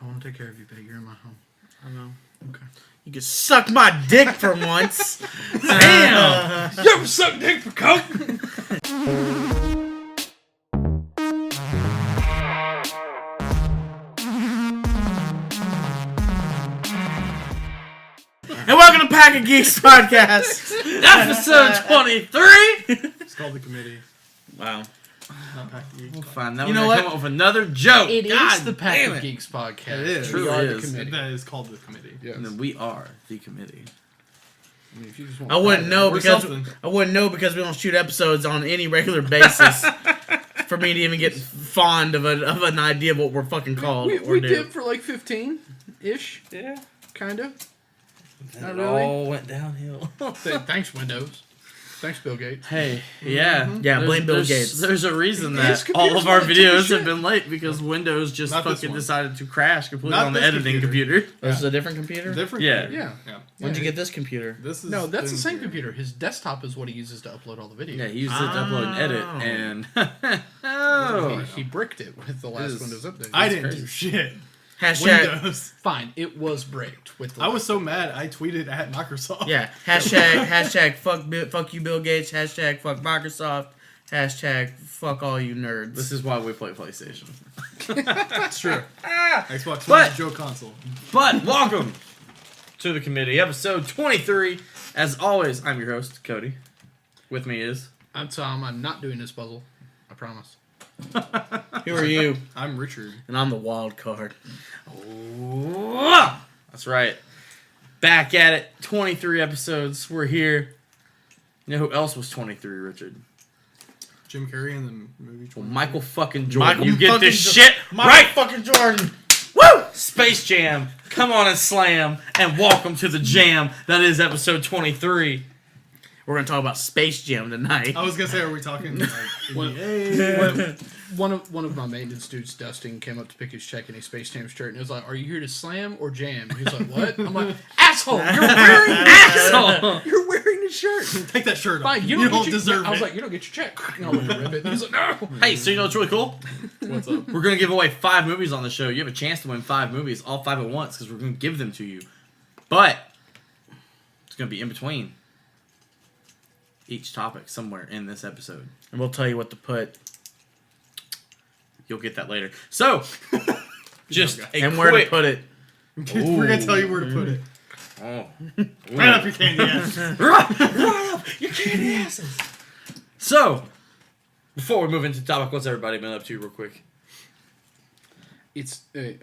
I want to take care of you, babe. You're in my home. I know. Okay. You can suck my dick for once. Damn! You ever suck dick for coke? And welcome to Pack of Geeks Podcast, episode 23. It's called The Committee. Wow. Not Pack of Geeks. We'll find that. You We're know gonna what? come up with another joke. It God is the Pack damn of it. Geeks podcast. It is. True, We are it the is. committee. That is called The Committee. Yes. And then we are the committee. I mean, if you just want I wouldn't know Or because something. we don't shoot episodes on any regular basis for me to even get fond of an idea of what we're fucking called. We did for like 15-ish, Yeah. kind of. And Not it really. all went downhill. Thanks, Windows. Thanks, Bill Gates. Hey, yeah. Yeah, blame Bill There's- Gates. There's a reason His that all computer's of our not doing videos shit. have been late because Windows just Not this fucking one. decided to crash completely Not on the this editing computer. computer. This is a different computer? Different Yeah. computer. Yeah. When'd you get this computer? This is No, that's the been same here. computer. His desktop is what he uses to upload all the videos. Yeah, he used it to upload and edit, Oh. and oh, He bricked it with the last This- Windows update. I It's didn't crazy. do shit. Hashtag, Windows. Fine, it was bricked with the I was so mad, I tweeted at Microsoft. yeah, hashtag fuck you Bill Gates, hashtag fuck Microsoft, hashtag fuck all you nerds. this is why we play PlayStation. That's true. Xbox But- One Joe console. But welcome to the committee, episode 23. As always, I'm your host, Cody. With me is I'm Tom. I'm not doing this puzzle. I promise. Who are you? I'm Richard. And I'm the wild card. That's right. Back at it. 23 episodes. We're here. You know who else was 23, Richard? Jim Carrey in the movie. Well, Michael fucking Jordan. Michael you get fucking this Jo- shit Michael right. fucking Jordan. Woo! Space Jam. Come on and slam. And welcome to the jam. That is episode 23. We're gonna talk about Space Jam tonight. I was gonna say, are we talking like What- NBA? One of my maintenance dudes, Dustin, came up to pick his check in a Space Jam shirt, and he was like, "Are you here to slam or jam?" And he was like, "What?" I'm like, "Asshole! You're wearing Asshole! You're wearing the shirt. Take that shirt off. Fine, You you don't get deserve your, I was it. like, "You don't get your check." And I went to rip it. And he's like, "No." Hey, so you know what's really cool? What's up? We're going to give away 5 movies on the show. You have a chance to win 5 movies, all 5 at once, because we're going to give them to you. But it's going to be in between each topic somewhere in this episode. And we'll tell you what to put You'll get that later. So, just a and quick... where to put it. We're gonna tell you where to put it. Oh. Right up your candy ass. right up your candy asses. So, before we move into the topic, what's everybody been up to real quick? It's a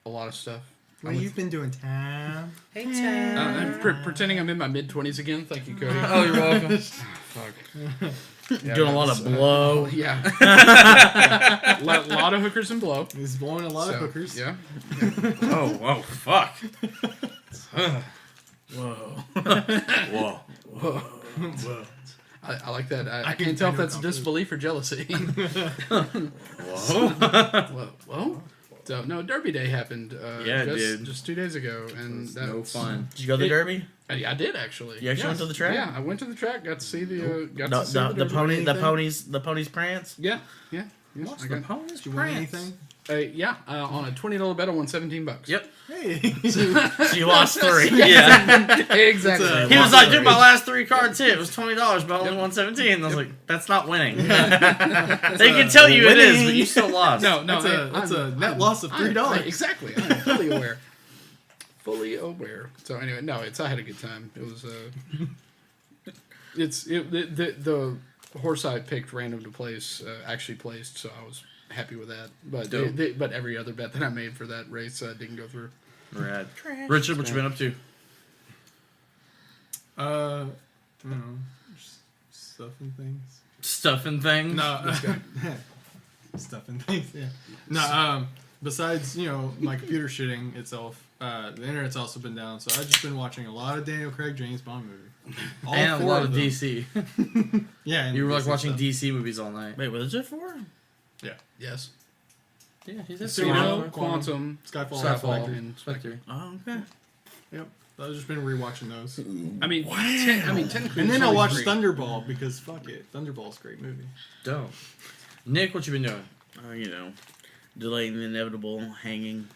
lot of stuff. What you've been doing, Tam? Hey, Tam. I'm pretending I'm in my mid-20s again. Thank you, Cody. Oh, you're welcome. Fuck. Doing a lot of blow. Yeah. Lot of hookers and blow. He's blowing a lot of So, hookers. Yeah. Oh, fuck. Whoa. Whoa. Whoa. I like that. I can- can't tell I if know that's confidence. disbelief or jealousy. Whoa. Whoa. So, no, Derby Day happened Yeah, it did. just 2 days ago. And It's no that's- fun. Did you go to the Derby? I did, actually. You actually went to the track? Yeah, I went to the track. Got to see the... got The, to see the Derby. ponies prance? Yeah. Yeah. What's I the got, ponies Did you win anything? yeah, on a $20 bet, I won $17. Yep. Hey. So you lost 3. Yeah. Exactly. It's a- He was like, dude, my last 3 cards hit. It was $20, but I only won 17. And I was like, that's not winning. They can tell you it is, but you still lost. No, That's a net loss of $3. Exactly. I'm fully aware. Fully aware. So anyway, no, I had a good time. It was the horse I picked random to place actually placed, so I was happy with that. But Dope. but every other bet that I made for that race didn't go through. Rad. Richard, what you been up to? I don't know. Just stuff and things. Stuffing things? No. Stuff and things, yeah. No, besides, my computer shitting itself, the internet's also been down, so I've just been watching a lot of Daniel Craig James Bond movies. All And a 4 lot of them. DC. Yeah. and You were like DC watching stuff. DC movies all night. Wait, was it 4? Yes. Yeah, he's a Casino, Quantum, Skyfall, Skyfall, Spectre. and Spectre. Oh, okay. Yep. I've just been rewatching those. I mean, technically. And then it's I only watched 3. Thunderball because fuck it. Thunderball's a great movie. Dope. Nick, what you been doing? Delaying the inevitable hanging.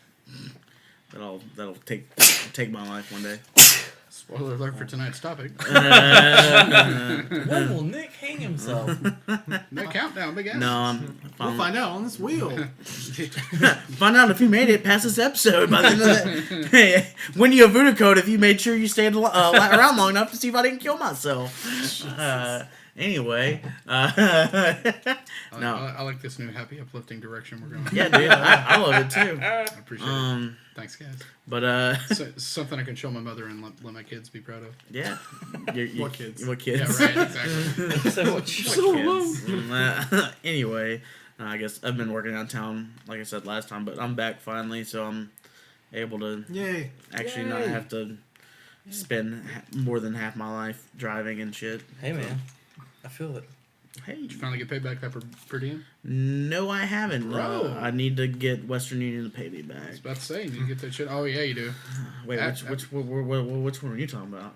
That'll take my life one day. Spoiler alert for tonight's topic. When will Nick hang himself? No countdown, big ass. No, We'll find out on this wheel. find out if you made it past this episode by the end of the Hey, win you a voodoo code if you made sure you stayed around long enough to see if I didn't kill myself. Anyway, no. I like this new happy, uplifting direction we're going. Yeah, dude, I love it too. I appreciate it. Thanks, guys. But So, something I can show my mother and let my kids be proud of. yeah, What kids? What kids? Yeah, right. Exactly. So what Kids. Anyway, I guess I've been working downtown, like I said last time, but I'm back finally, so I'm able to Yay. actually not have to spend more than half my life driving and shit. Hey man, I feel it. Hey, Did you finally get paid back that per diem? no, I haven't. Bro. I need to get Western Union to pay me I back. was about to say, you need to get that shit. Oh, yeah, you do. Wait, which one are you talking about?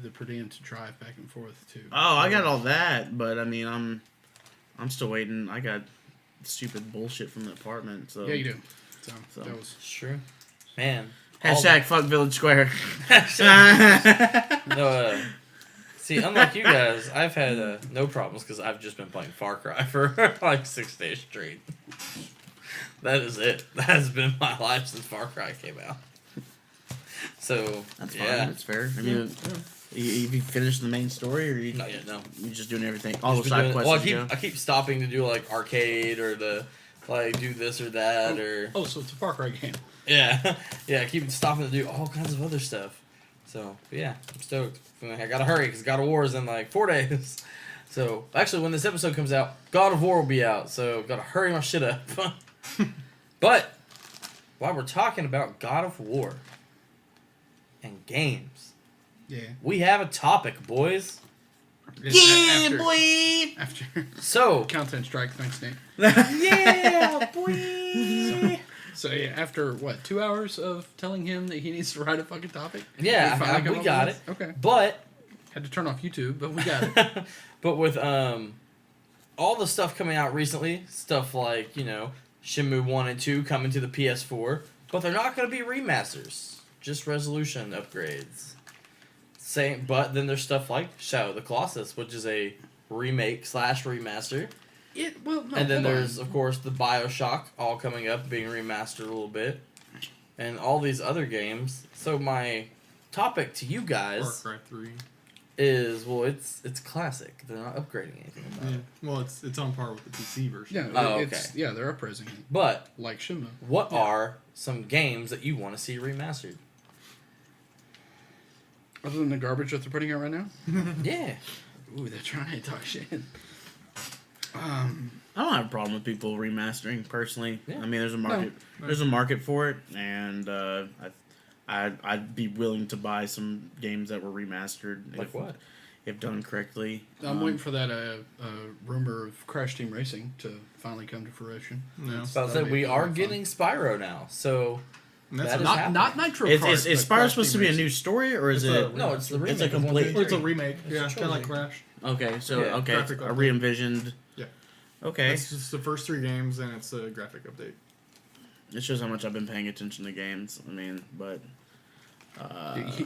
The per diem to drive back and forth, too. Oh, I got all that, but I mean, I'm still waiting. I got stupid bullshit from the apartment. So Yeah, you do. So, So. that was... It's true. Man. Hashtag fuck Village Square. No, see, unlike you guys, I've had no problems because I've just been playing Far Cry for like 6 days straight. That is it. That has been my life since Far Cry came out. So, That's fine. yeah. That's fair. I mean, you finished the main story, or you Not yet, no. just doing everything? All the Just been side doing- quests. well, as you go? I keep stopping to do like arcade or the like do this or that or Oh, so it's a Far Cry game. yeah, I keep stopping to do all kinds of other stuff. So but yeah, I'm stoked. I gotta hurry because God of War is in like 4 days. So actually, when this episode comes out, God of War will be out. So gotta hurry my shit up. But while we're talking about God of War and games, Yeah. we have a topic, boys. After- boy. After So content strike, thanks, Nate. Yeah, boy. So yeah, after what, 2 hours of telling him that he needs to write a fucking topic? yeah, finally come we up got with it. this? Okay. But Had to turn off YouTube, but we got it. but with all the stuff coming out recently, stuff like, Shenmue 1 and 2 coming to the PS4, but they're not going to be remasters, just resolution upgrades. But then there's stuff like Shadow of the Colossus, which is a remake/remaster. No, And then hold there's, on. of course, the BioShock all coming up, being remastered a little bit. And all these other games. So my topic to you Far guys Cry 3. is, well, it's classic. They're not upgrading anything about Yeah. it. Well, it's on par with the PC version. Yeah, Oh, they're uprising it, But like Shinmu. what are some games that you want to see remastered? Other than the garbage that they're putting out right now? Yeah. Ooh, they're trying to talk shit. I don't have a problem with people remastering personally. Yeah. I mean, there's a market. No. There's a market for it, and I'd be willing to buy some games that were remastered. Like what? If done correctly. I'm waiting for that rumor of Crash Team Racing to finally come to fruition. No. So I That'd said be we are fun. getting Spyro now. So And that's That a- is happening. Not Nitro Is Kart. is but Spyro Crash supposed to Team be a Racing. new story, or is It's it? no, it's the remake. It's a of 1, 2, complete- Or it's a 3. remake. It's a Yeah, kind of like trilogy. Crash. Okay, so Yeah, okay, graphic a update. re-envisioned. Yeah. Okay, It's just the first 3 games, and it's a graphic update. it shows how much I've been paying attention to games. I mean, but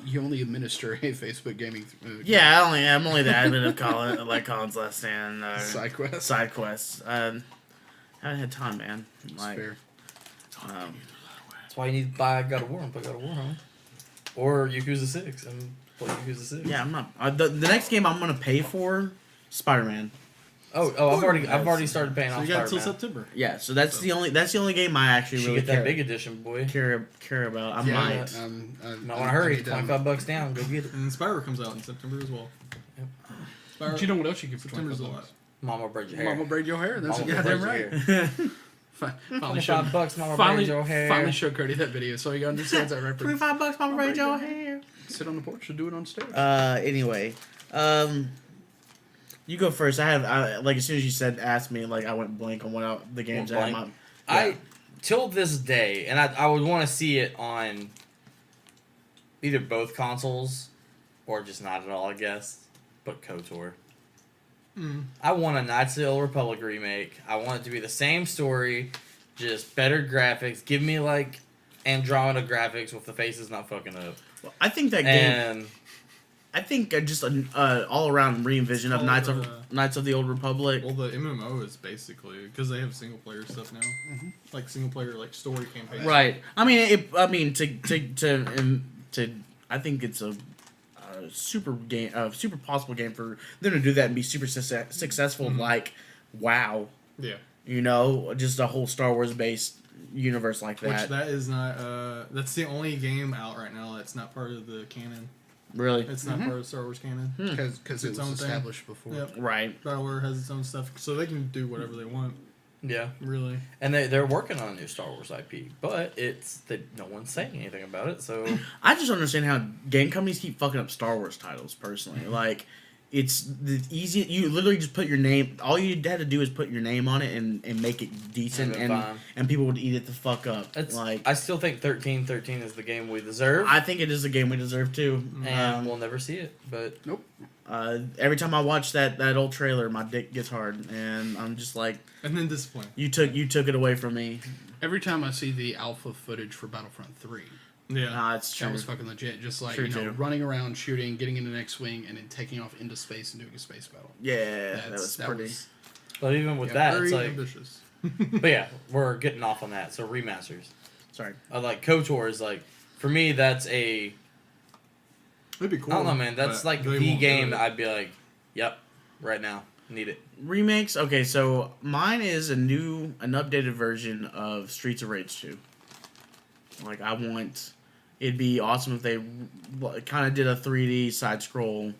You only administer a Facebook gaming. yeah, I'm only the admin of Colin's Last Stand Side quest. side quests. I haven't had time, man. It's Like, fair. That's why you need to buy God of War and play God of War, huh? Or Yakuza 6 and play Yakuza 6. yeah, I'm not. The next game I'm gonna pay for, Spider-Man. Oh, I've already started paying So off you got until Spider-Man. September. Yeah, so that's the only game I actually You really should get that care, big edition, boy. care about. I Yeah, might. You might want to hurry. $25 down. Go get it. And Spyro comes out in September as well. Yep. Spyro, But you know what else you get for September's a $25? lot. Mama braid your hair. Mama braid your hair. That's Mama goddamn braid right. your hair. Finally showed, $25, Mama finally, braid your hair. finally showed Cody that video, so you understands that reference. $25, Mama braid your hair. Sit on the porch and do it on stage. Anyway, you go first. I like as soon as you ask me, like I went blank on the games I Went have. I till this day, and I would want to see it on either both consoles or just not at all, I guess. But KOTOR. I want a Knights of the Old Republic remake. I want it to be the same story, just better graphics. Give me like Andromeda graphics with the faces not fucking up. Well, I think that game. And I think just an all around re-envision of All Knights of the Old Republic. Well, the MMO is basically because they have single player stuff now, like single player like story campaigns. Right. I mean, I think it's a super game, super possible game for them to do that and be super successful. Like, WoW. Yeah. You know, just a whole Star Wars based universe like that. Which that is not. That's the only game out right now that's not part of the canon. Really? It's not part of Star Wars canon. Because it Its was own thing. established before. Yep. Right. BioWare has its own stuff, so they can do whatever they want. yeah, Really. and they're working on a new Star Wars IP, but it's that no one's saying anything about it. So I just understand how game companies keep fucking up Star Wars titles. Personally, like. It's the easy. You literally just put your name. All you had to do is put your name on it and make it decent, And then and people would eat it the fuck up. it's like I still think 1313 is the game we deserve, I think it is a game we deserve too. and we'll never see it. But Every time I watch that old trailer, my dick gets hard, and I'm just like, And then discipline. you took it away from me. Every time I see the alpha footage for Battlefront 3, Yeah. Nah, it's true. that was fucking legit. Just like, True, you know, too. running around, shooting, getting into an X-Wing, and then taking off into space and doing a space battle. Yeah, that was That pretty. was- but even with Yeah, that, Very it's like. ambitious. But yeah, we're getting off on that. So remasters, Sorry. like KOTOR is like for me that's It'd be cool. I don't know, man. That's but like they the won't do game it. that I'd be like, yep, right now, need it. Remakes. Okay, so mine is an updated version of Streets of Rage 2. Like it'd be awesome if they kind of did a 3D side scroll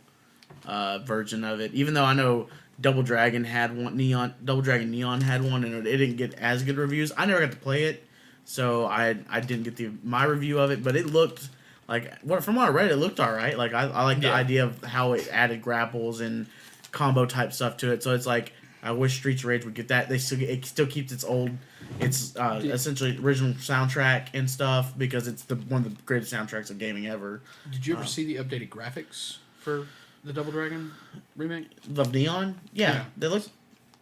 version of it. Even though I know Double Dragon had one, Double Dragon Neon had one, and it didn't get as good reviews. I never got to play it, so I didn't get my review of it. But it looked like from what I read, it looked all right. Like I like the idea of how it added grapples and combo type stuff to it. So it's like I wish Streets of Rage would get that. It still keeps its essentially original soundtrack and stuff because it's one of the greatest soundtracks of gaming ever. Did you ever see the updated graphics for the Double Dragon remake? Of Neon, yeah, Yeah. they look.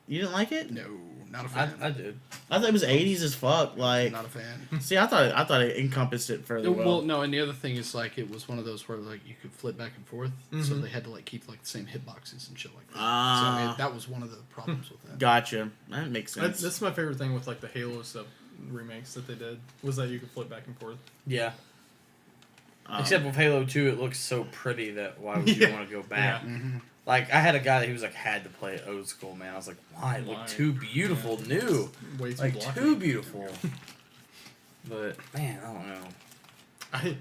You didn't like it? No, not a fan. I did. I thought it was 80s as fuck. Like, Not a fan. see, I thought it encompassed it fairly well. Well, no, and the other thing is like it was one of those where like you could flip back and forth, so they had to like keep like the same hitboxes and shit like that. Ah. So that was one of the problems with that. Gotcha. That makes sense. That's my favorite thing with like the Halo stuff remakes that they did was that you could flip back and forth. Yeah. Um, Except with Halo 2, it looks so pretty that why would you Yeah. want to go back? Yeah. Mm-hmm. Like I had a guy that he was like had to play it old school, man. I was like, why? It Why? looked too beautiful, new, Way too like blocky. too beautiful. But man, I don't know.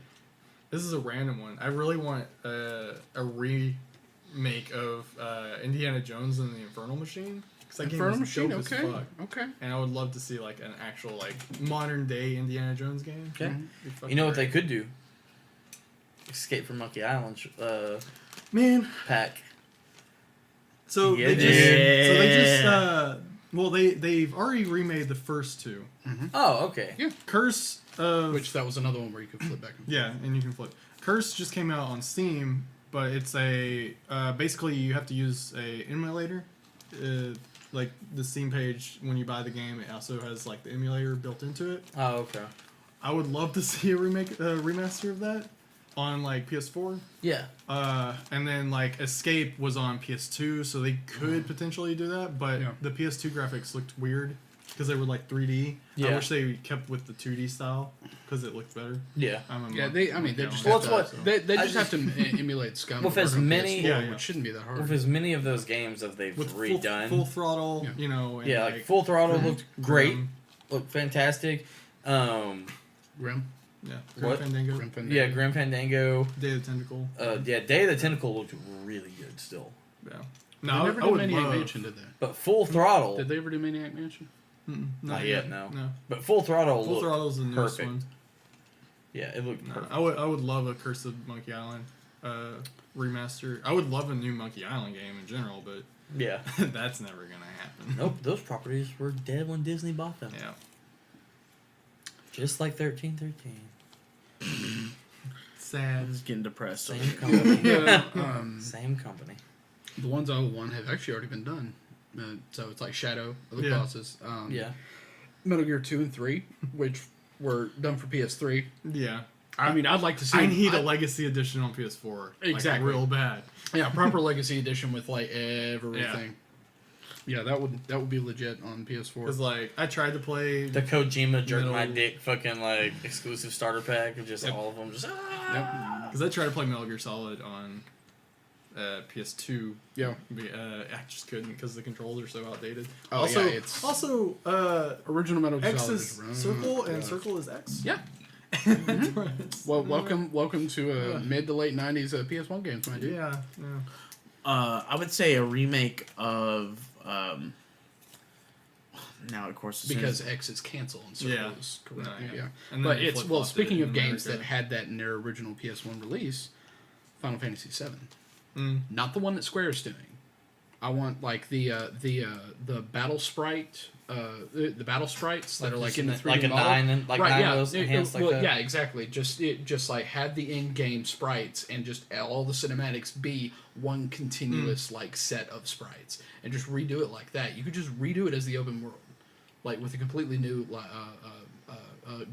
This is a random one. I really want a remake of Indiana Jones and the Infernal Machine. Because that Infernal game is Machine, dope as okay, fuck. okay. And I would love to see like an actual like modern day Indiana Jones game. Okay. It'd be fucking You know what they great. could do? Escape from Monkey Island Man, pack. so Yeah. they just well they've already remade the first two. Oh, okay. Yeah. Curse of Which that was another one where you could flip back and forth. yeah, and you can flip. Curse just came out on Steam, but it's a basically you have to use a emulator. Like the Steam page when you buy the game, it also has like the emulator built into it. Oh, okay. I would love to see a remaster of that on like PS4. Yeah. And then like Escape was on PS2, so they could potentially do that, but Yeah. the PS2 graphics looked weird because they were like 3D. Yeah. I wish they kept with the 2D style because it looked better. Yeah. Yeah, they just Well, have it's to, what- they I just have to emulate Scum. With to work as on many- PS4, Yeah, yeah. which shouldn't be that hard. With as many of those games that they've With redone. full throttle, Yeah. you know. And yeah, like Full Throttle looked great. Grim. Looked fantastic. Grim. Yeah. What? Fandango. Grim Fandango. Yeah, Grim Fandango. Day of the Tentacle. Yeah, Day of the Tentacle looked really good still. Yeah. They No, never I did would Maniac love. Mansion, did they? But Full Throttle. Did they ever do Maniac Mansion? Not yet, no. No. But Full Throttle Full looked Throttle's the newest perfect. one. Yeah, it looked No, perfect. I would love a Curse of Monkey Island remaster. I would love a new Monkey Island game in general, but Yeah. that's never gonna happen. Nope, those properties were dead when Disney bought them. Yeah. Just like 1313. Sad. It's getting depressed. Same company. Yeah, Same company. the ones I want have actually already been done. So it's like Shadow of the Yeah. Colossus. Yeah. Metal Gear 2 and 3, which were done for PS3. Yeah. I mean, I'd like to see. I need a Legacy Edition on PS4. Exactly. Like, real bad. Yeah, proper Legacy Edition with like everything. Yeah, that would be legit on PS4. Because, like, I tried to play... The Kojima jerk my Metal- dick fucking, like, exclusive starter pack of just Yep. all of them. Just, Because I tried to play Metal Gear Solid on PS2. Yeah. I just couldn't because the controls are so outdated. Oh, also, yeah, it's- also, Original Metal Gear X Solid is is circle and yeah. circle is X. Yeah. Well, welcome to mid to late '90s PS1 games, my dude. Yeah. I would say a remake of. Now, of course, Because X is canceled and circle Yeah. is correct. No, yeah. Yeah. And then But they it's flip-flopped it speaking in of games America. that had that in their original PS1 release, Final Fantasy VII. Mm. Not the one that Square is doing. I want like the battle sprite, the battle sprites that are like in the 3D like a model. 9 and like Right, 9 yeah. of those enhanced like well, that. yeah, exactly. Just like have the in-game sprites and just all the cinematics be one continuous like set of sprites and just redo it like that. You could just redo it as the open world, like with a completely new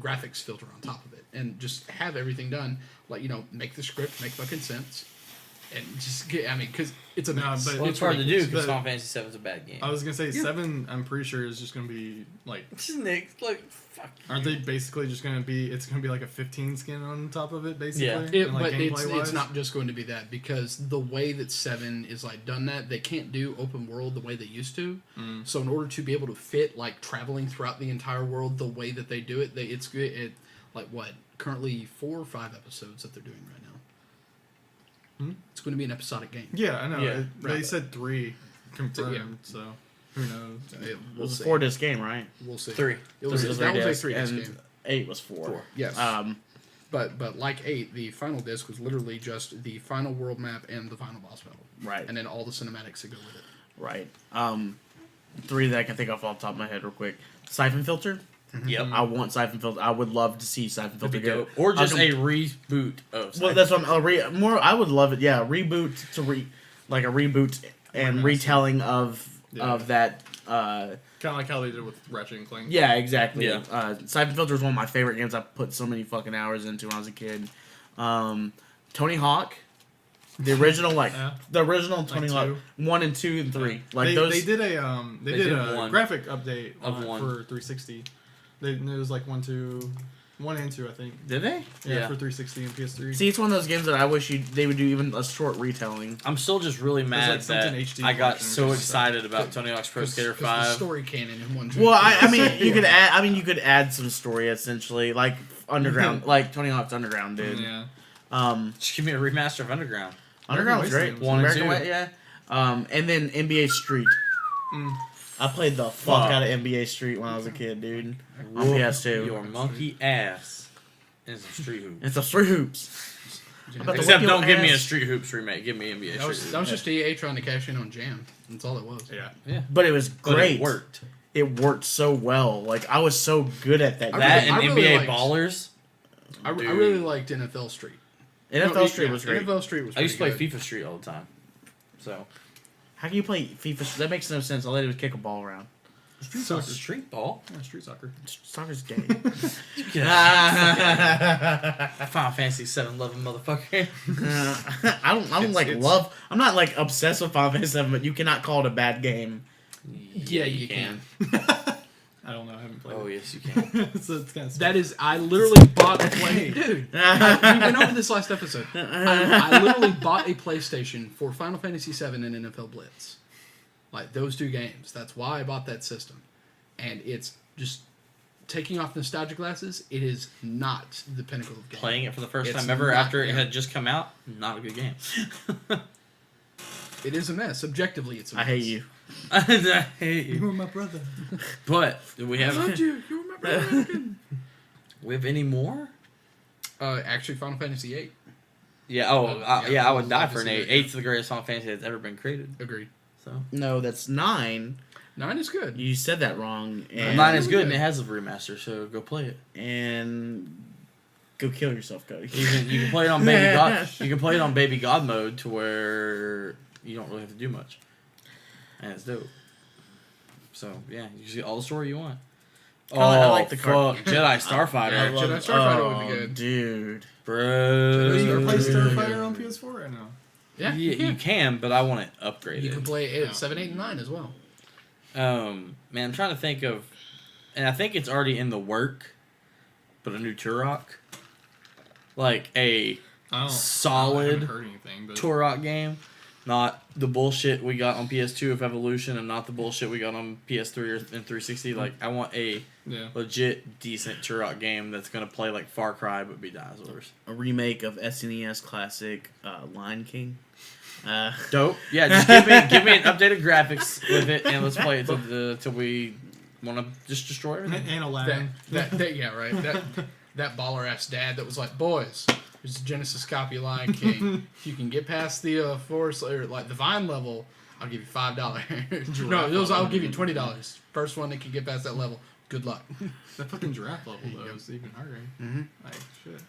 graphics filter on top of it, and just have everything done. Like make the script make fucking sense. And just get, I mean, because it's a mess. but Well, it's hard to do ridiculous. because But- Final Fantasy VII is a bad game. I was gonna say 7. I'm pretty sure is just gonna be like. Nick, like, fuck. Aren't they basically just gonna be? It's gonna be like a 15 skin on top of it, basically. Yeah. And, like, But it's gameplay-wise? not just going to be that, because the way that 7 is like done that, they can't do open world the way they used to. So in order to be able to fit like traveling throughout the entire world the way that they do it, it's good. Like what currently 4 or 5 episodes that they're doing right now. It's going to be an episodic game. Yeah, I know. Yeah, They right. said 3 confirmed, so who knows? it We'll was see. a 4-disc game, right? We'll see. 3. It was, Three that was a disc, 3-disc and game. 8 was 4. 4. Yes. Um, But like 8, the final disc was literally just the final world map and the final boss battle. Right. And then all the cinematics that go with it. right. 3 that I can think of off the top of my head real quick. Siphon Filter. Yep. I want Siphon Filter. I would love to see Siphon Filter That'd be go. dope. Or just I'll a reboot of Well, that's what I'm, more. I would love it. Yeah, reboot to like a reboot and Remaster. retelling of Yeah. that. Kind of like how they did with Ratchet and Clank. Yeah, exactly. Yeah. Siphon Filter is one of my favorite games. I put so many fucking hours into when I was a kid. Tony Hawk, the original Yeah. the original Tony Hawk 2. 1 and 2 and 3. Like they, those. they did a They did did a one. graphic update Of on it one. for 360. It was like 1 and 2, I think. Did they? Yeah, Yeah. for 360 and PS3. See, it's one of those games that I wish they would do even a short retelling. I'm still just really mad like something that HD I got version so or excited about Tony Hawk's Pro Skater 'Cause the 5. story canon in 1, 2, Well, I 3. mean, you could add. I mean, you could add some story essentially, like Underground, like Tony Hawk's Underground did. Yeah. Just give me a remaster of Underground. Underground was great. Wasteland was 1 and American 2. Way, yeah. And then NBA Street. Mm. I played the fuck out of NBA Street when I was a kid, dude. On Whoop PS2. Your monkey ass in some street hoops. It's a Street Hoops. I'm about to Except whip your don't give me a ass. Street Hoops remake. Give me NBA That was, Street that was Hoops. just EA trying to cash in on Jam. That's all it was. Yeah. But it was But great. it worked. It worked so well. Like I was so good at that. That game. and I really NBA liked- Ballers. I Dude. really liked NFL Street. NFL No, Street yeah, was great. NFL Street was I used to play pretty FIFA Street all the time. So How can you play FIFA? That makes no sense. All they did was kick a ball around. street soccer. Street ball. Yeah, street soccer. Soccer's gay. Final Fantasy 7 loving motherfucker. I don't It's- like it's- love. I'm not like obsessed with Final Fantasy 7, but you cannot call it a bad game. Yeah, you can. I don't know. I haven't played Oh it. yes, you can. So it's kind of That is, I literally bought a play. Dude, we went over this last episode. I literally bought a PlayStation for Final Fantasy VII and NFL Blitz. Like, those 2 games. That's why I bought that system. And it's just, taking off nostalgia glasses, it is not the pinnacle of game. Playing it for the first It's time ever not after it good. had just come out, not a good game. It is a mess. Objectively, it's a mess. I hate you. I hate you. You were my brother. But do we I have loved you. You were my brother. we have any more? Actually, Final Fantasy VIII. Yeah. Oh, Yeah, I would die I'd for an say 8. that, yeah. 8's the greatest Final Fantasy that's ever been created. Agreed. So No, that's 9. 9 is good. You said that wrong. And, 9 is really good and good. it has a remaster. So go play it. and go kill yourself, Cody. You can play it on Baby God. You can play it on Baby God mode to where you don't really have to do much, and it's dope. So yeah, you can get all the story you want. I like the card. fuck. Jedi Starfighter. I love Jedi it. Starfighter would be good. Dude. Bro. Do you ever play Starfighter on PS4 or no? Yeah, You can, but I want it upgraded. You can play 8, 7, 8, and 9 as well. Man, I'm trying to think of, and I think it's already in the work, but a new Turok, like a I solid haven't heard anything, but Turok game, not the bullshit we got on PS2 of Evolution, and not the bullshit we got on PS3 or and 360. Like, I want a yeah. legit decent Turok game that's gonna play like Far Cry but be dinosaurs. A remake of SNES classic Lion King. Dope. Yeah, just give me an updated graphics with it, and let's play it till we want to just destroy everything. And Aladdin. Yeah, right. That baller ass dad that was like, boys, there's a Genesis copy of Lion King. If you can get past the forest or like the vine level, I'll give you $5. No, I'll give you $20. First one that can get past that level. Good luck. That fucking giraffe level though is even harder. Mm-hmm. Like shit.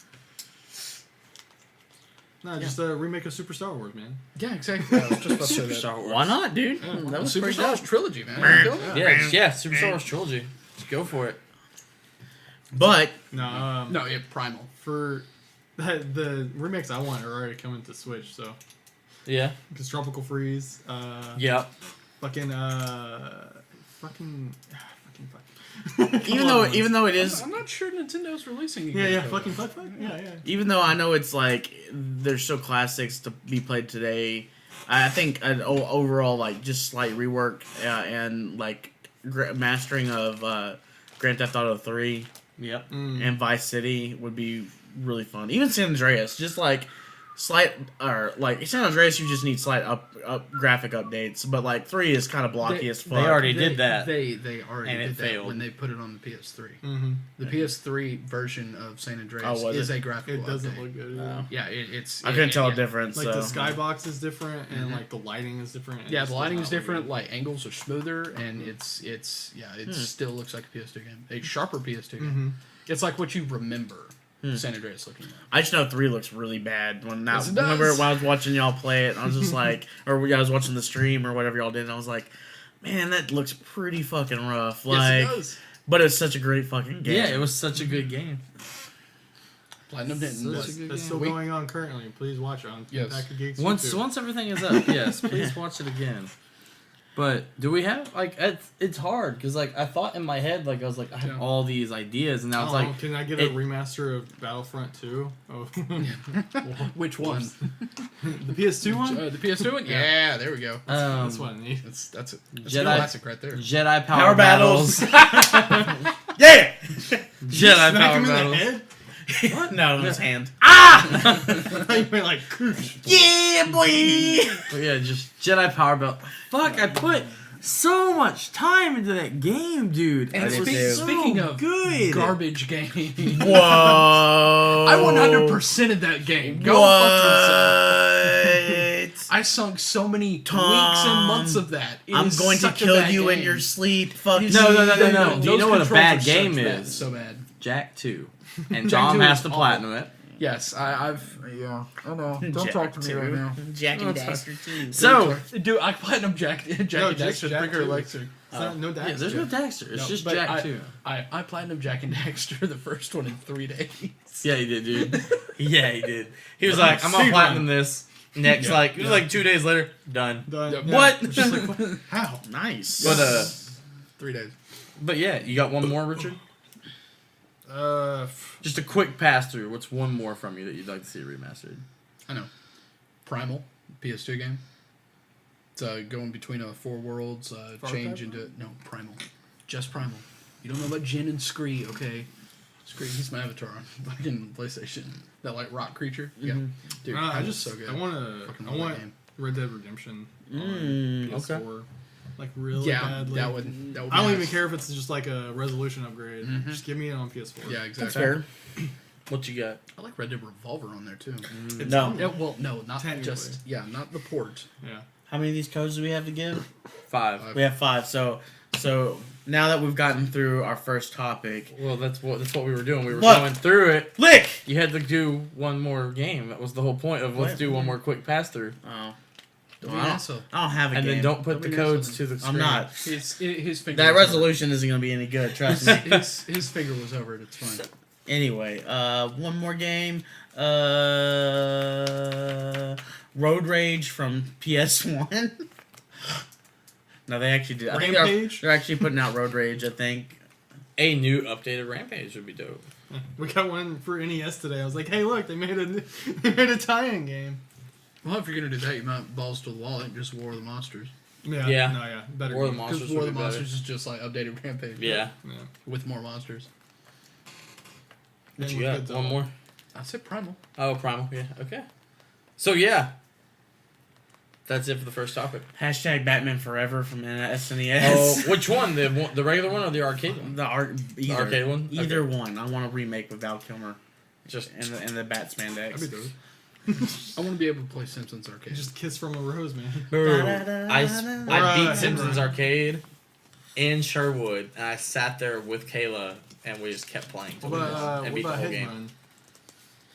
No, just a remake of Super Star Wars, man. Yeah, exactly. I was just about to say Super that. Star Wars. Why not, dude? Yeah, That was Super pretty Star Wars dope. trilogy, man. Yeah, Super Star Wars trilogy. Just go for it. But No, No, yeah, Primal. for the remakes I want are already coming to Switch. So Yeah. because Tropical Freeze, Yep. fucking fuck. even though it is, I'm not sure Nintendo's releasing it. yeah, fucking fuck, yeah. even though I know it's like they're still classics to be played today, I think an overall like just slight rework and like mastering of Grand Theft Auto 3 Yep. and Vice City would be really fun. Even San Andreas, just like slight or like San Andreas, you just need slight up graphic updates. But like 3 is kind of blocky as fuck. They already did that. They already And it did that failed. when they put it on the PS3. Mm-hmm. The PS3 version of San Andreas was is it? a graphical It doesn't update. look good. Oh. Yeah, it's. I couldn't tell yeah. a difference. Like so. the skybox is different, and like the lighting is different. and Yeah, it's the still lighting not is different. looking Like angles are smoother, and it still looks like a PS2 game. A sharper PS2 game. Mhm. It's like what you remember San Andreas looking like. I just know 3 looks really bad. Yes, it does. Remember when I was watching y'all play it, I was just like, or I was watching the stream or whatever y'all did, and I was like, man, that looks pretty fucking rough. Like, Yes, it does. but it's such a great fucking game. Yeah, it was such a good game. Platinum didn't. That's, but that's still we- going on currently. Please watch it on Yes. Pack of Geeks Once YouTube. everything is up, yes, please watch it again. But do we have like it's hard because like I thought in my head like I was like I have Yeah. all these ideas and now it's Oh, like can I get it- a remaster of Battlefront 2? Oh, Which one? the PS2 one. The PS2 one? Yeah, there we go. That's what I need. That's a Jedi- classic right there. Jedi Power power battles. battles. Yeah! Jedi Smack power him in the battles. head. No, in his hand. I thought you meant like, "Koosh." Yeah, boy! But yeah, just Jedi power battle. Fuck, I put so much time into that game, dude. And it was too. so speaking of good. garbage game, Whoa! I 100%ed that game. Go fuck yourself. What? I sunk so many Tom, weeks and months of that. It I'm is going to such a kill bad you in game. your sleep. Fuck It is- you. No. Do you those know what a controls bad are game such bad, is? So bad. Jack 2. And Jack Tom 2 has is to awful. platinum it. Yes, I've. Yeah, I know. Don't Jack talk to me 2. right now. Jack and Oh, sorry. Daxter too. So, Dude, I platinum Jack and No, Daxter, Jack Bigger 2. Elixir. It's not- no yeah, there's no Daxter. It's No, just but Jack 2. I platinum Jack and Daxter, the first one, in 3 days. Yeah, he did, dude. Yeah, he did. He was like, I'm gonna Speed platinum run. this. Next, Yeah. like, it was like 2 days later, done. Done. Yeah. Yeah. What? It's just like, what? How? Nice. But 3 days. but yeah, you got one more, Richard? Just a quick pass through. What's one more from you that you'd like to see remastered? I know. Primal, PS2 game. It's going between 4 worlds, Far change Cry? into... No, Primal. Just Primal. You don't know about Jin and Scree, okay? Scree, he's my avatar on fucking PlayStation. That, like, rock creature. Yeah. Dude, I Primal's just so good. I want Fucking I love want that game. Red Dead Redemption on Mm, PS4. Like really Yeah, badly. that would be I don't even nice. care if it's just like a resolution upgrade. Mhm. Just give me it on PS4. Yeah, That's exactly. fair. What you got? I like Red Dead Revolver on there, too. It's No. on- Yeah, well, no, not Technically. just... Yeah, not the port. Yeah. How many of these codes do we have to give? 5. We have 5. So now that we've gotten through our first topic, Well, that's what we were doing. We were What? going through it. Lick. You had to do one more game. That was the whole point of let's What? do one more quick pass through. Oh, Well, Don't be an asshole. I don't have a And game. then don't put the Nobody codes else to the screen. I'm not. His finger. That was resolution isn't going to be any good, trust over me. it. His finger was over it. It's fine. Anyway, one more game. Road Rage from PS1. No, they actually did. I think Rampage? they're actually putting out Road Rage, I think. A new updated Rampage would be dope. We got one for NES today. I was like, hey, look, they made a tie-in game. Well, if you're gonna do that, you might balls to the wall and just War of the Monsters. Yeah. No, yeah. Better War of the game. Monsters Because War would of the be better. Monsters is just like updated Rampage. Yeah. Yeah. With more monsters. What And you with got? One more? I said Primal. Oh, Primal. Yeah. Okay. So, yeah. That's it for the first topic. Hashtag Batman Forever from Oh, SNES. which one? The regular one or the arcade one? Either, arcade one? Either one. I want a remake with Val Kilmer Just and the Bat spandex. That'd be dope. I want to be able to play Simpsons Arcade. Just Kiss from a Rose, man. I beat Right. Simpsons Arcade in Sherwood, and I sat there with Kayla, and we just kept playing. What about, and what beat the about whole Hit game. Run?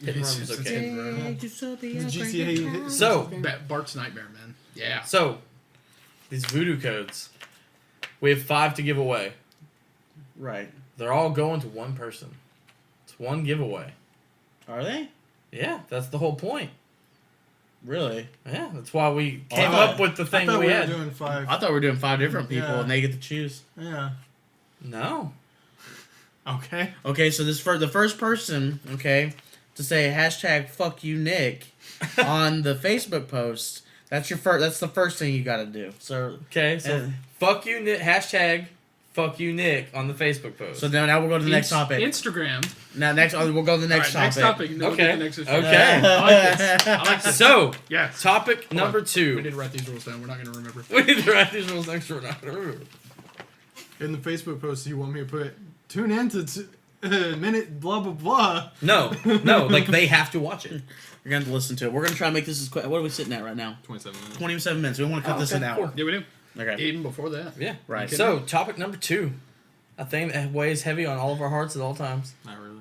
Hit and Run was okay. The GTA Hit So- Bart's Nightmare, man. Yeah. So, these voodoo codes, we have 5 to give away. Right. They're all going to one person. It's one giveaway. Are they? Yeah, that's the whole point. Really? Yeah, that's why we I came thought- up with the I thing thought we we had. were doing 5. I thought we were doing 5 different people Yeah. and they get to choose. Yeah. No. Okay. Okay, so the first person, okay, to say hashtag fuck you Nick on the Facebook post, that's the first thing you gotta do. So Okay, so And- fuck you, Nick. Hashtag fuck you, Nick on the Facebook post. so now we'll go to the next topic. Instagram. Now we'll go to the next All right, topic. next topic. No, Okay. The next issue. Okay. I like this. I like this. So, Yes. topic number We 2. need to write these rules down. We're not going to remember. We need to write these rules next to it. In the Facebook post, you want me to put, tune in to minute blah, blah, blah. No, like they have to watch it. You're gonna have to listen to it. We're gonna try and make this as quick. What are we sitting at right now? 27 minutes. 27 minutes. We want to cut this in an hour. Yeah, we do. Okay. Even before that. Yeah. Right. So, topic number 2. A thing that weighs heavy on all of our hearts at all times. Not really.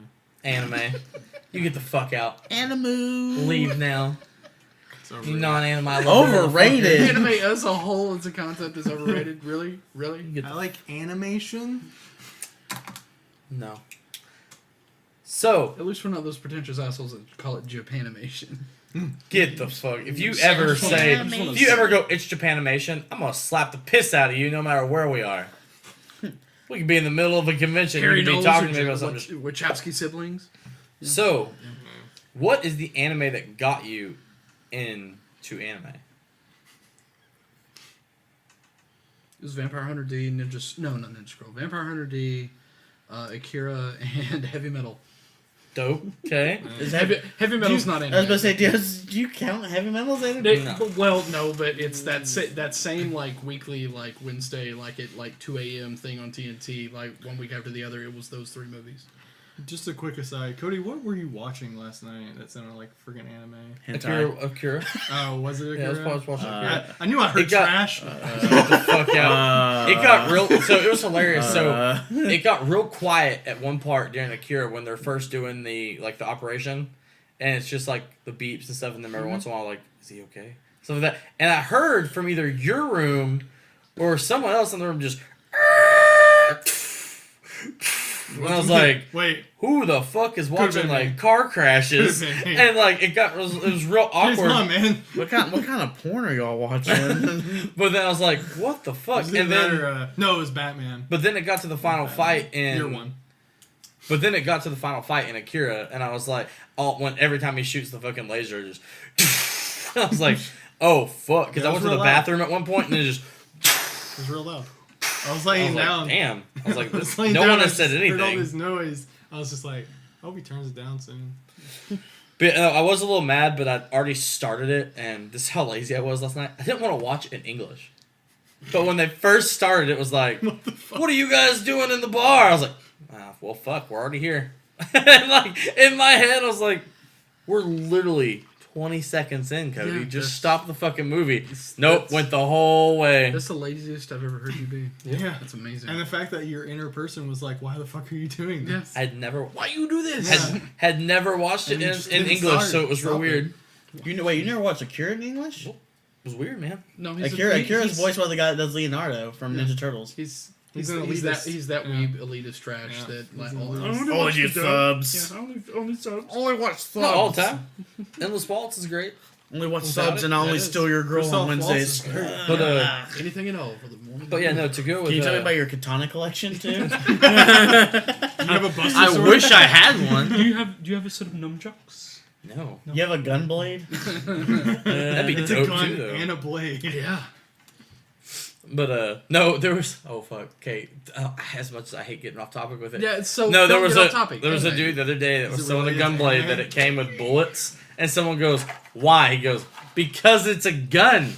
Anime. You get the fuck out. Animu. Leave now. It's over. You non-anime lover. Overrated. Anime as a whole as a concept is overrated. Really? Really? You get I the, like animation. no. So, At least we're not those pretentious assholes that call it Japanimation. get the fuck. If you ever say, if you ever go, it's Japanimation, I'm gonna slap the piss out of you no matter where we are. We could be in the middle of a convention. Harry You could be Knowles talking or to me about something. Wachowski siblings. So, what is the anime that got you into anime? It was Vampire Hunter D, not Ninja Scroll. Vampire Hunter D, Akira, and Heavy Metal. Dope. Okay. Is heavy, Heavy Metal's not I anime. was about to say, do you count heavy metals as anime? No. Well, no, but it's that same like weekly, like Wednesday, like at like 2 a.m. thing on TNT. Like 1 week after the other, it was those 3 movies. Just a quick aside. Cody, what were you watching last night that sounded like freaking anime? Akira. Oh, was it Yeah, I was Akira? watching Akira. I knew I heard It got- trash. Get the fuck out. It got real. So it was hilarious. So it got real quiet at one part during Akira when they're first doing the operation, and it's just like the beeps and stuff, and then every once in a while, like, is he okay? Stuff like that. And I heard from either your room or someone else in the room just. And I was like, Wait. who the fuck is watching been like me. car crashes? Could've been me. And like it was real Here's awkward. mine, man. What kind of porn are y'all watching? But then I was like, what the fuck? It And then no, it was Batman. but then it got to the final fight in Year one. But then it got to the final fight in Akira, and I was like, every time he shoots the fucking laser, just I was like, oh fuck, because Yeah, I it went was to the real loud. bathroom at one point, and then it just It was real loud. I was I laying was down. like, damn. I was like, I was laying no down, one I has said just heard all anything. this noise. I was just like, I hope he turns it down soon. But I was a little mad, but I'd already started it, and this is how lazy I was last night. I didn't want to watch it in English. But when they first started, it was like, what are you guys doing in the bar? I was like, well, fuck, we're already here. And like, in my head, I was like, we're literally 20 seconds in, Cody. Yeah, Just that's- stop the fucking movie. Nope, went the whole way. That's the laziest I've ever heard you be. Yeah. That's amazing. And the fact that your inner person was like, why the fuck are you doing this? yes. I'd never, Why you do this? had never watched it And you just in didn't English, start. so it was real Stop it. weird. You never watched Akira in English? was weird, man. No, Akira's voiced by the guy that does Leonardo from Yeah. Ninja Turtles. He's an elitist. he's that Yeah. weeb elitist trash Yeah. that like He's an all, elitist. Only you subs. Yeah, only subs. Only watch subs. Not all the time. Endless Waltz is great. Only watch Without subs it, and I only that is- steal your girl First on off, Wednesdays. Waltz is great. But, Anything at all for the morning. But yeah, no, to go with. Can you tell me about your katana collection too? You have a Buster I sword? wish I had one. Do you have a set of nunchucks? No. You have a gun blade? That'd be It's a dope gun too, though. and a blade. Yeah. But no, there was. Oh fuck, okay. As much as I hate getting off topic with it. Yeah, it's so No, there don't was get a off topic. there was a Anyway. dude the other day that was it selling a related gun to blade anime? that it came with bullets, and someone goes, "Why?" He goes, "Because it's a gun."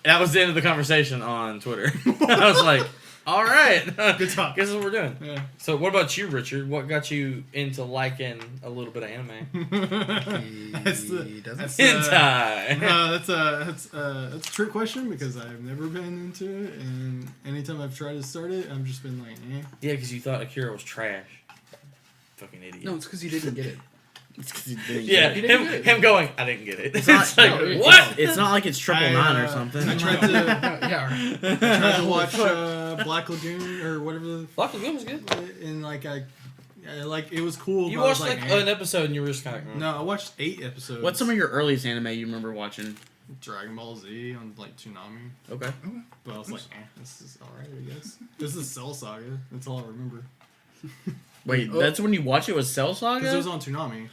That was the end of the conversation on Twitter. I was like, "All right, Good talk. Guess what we're doing." Yeah. So, what about you, Richard? What got you into liking a little bit of anime? That's the He doesn't. that's, Hentai. that's a trick question because I've never been into it, and anytime I've tried to start it, I've just been like, eh. Yeah, because you thought Akira was trash. Fucking idiot. No, it's because you didn't get it. It's 'cause you didn't Yeah, get it. You didn't get it. him going, I didn't get it. It's, not- like, no, what? It's not like it's triple nine or something. I tried to Yeah, right. tried to watch Black Lagoon or whatever, Black Lagoon was good. and like I like it was cool. You but I was watched like eh. an episode and you were just kind of No, I watched 8 episodes. What's some of your earliest anime you remember watching? Dragon Ball Z on like Toonami? Okay. But I was like, this is alright, I guess. This is Cell Saga. That's all I remember. Wait, Oh. that's when you watch it was Cell Saga? Because it was on Toonami.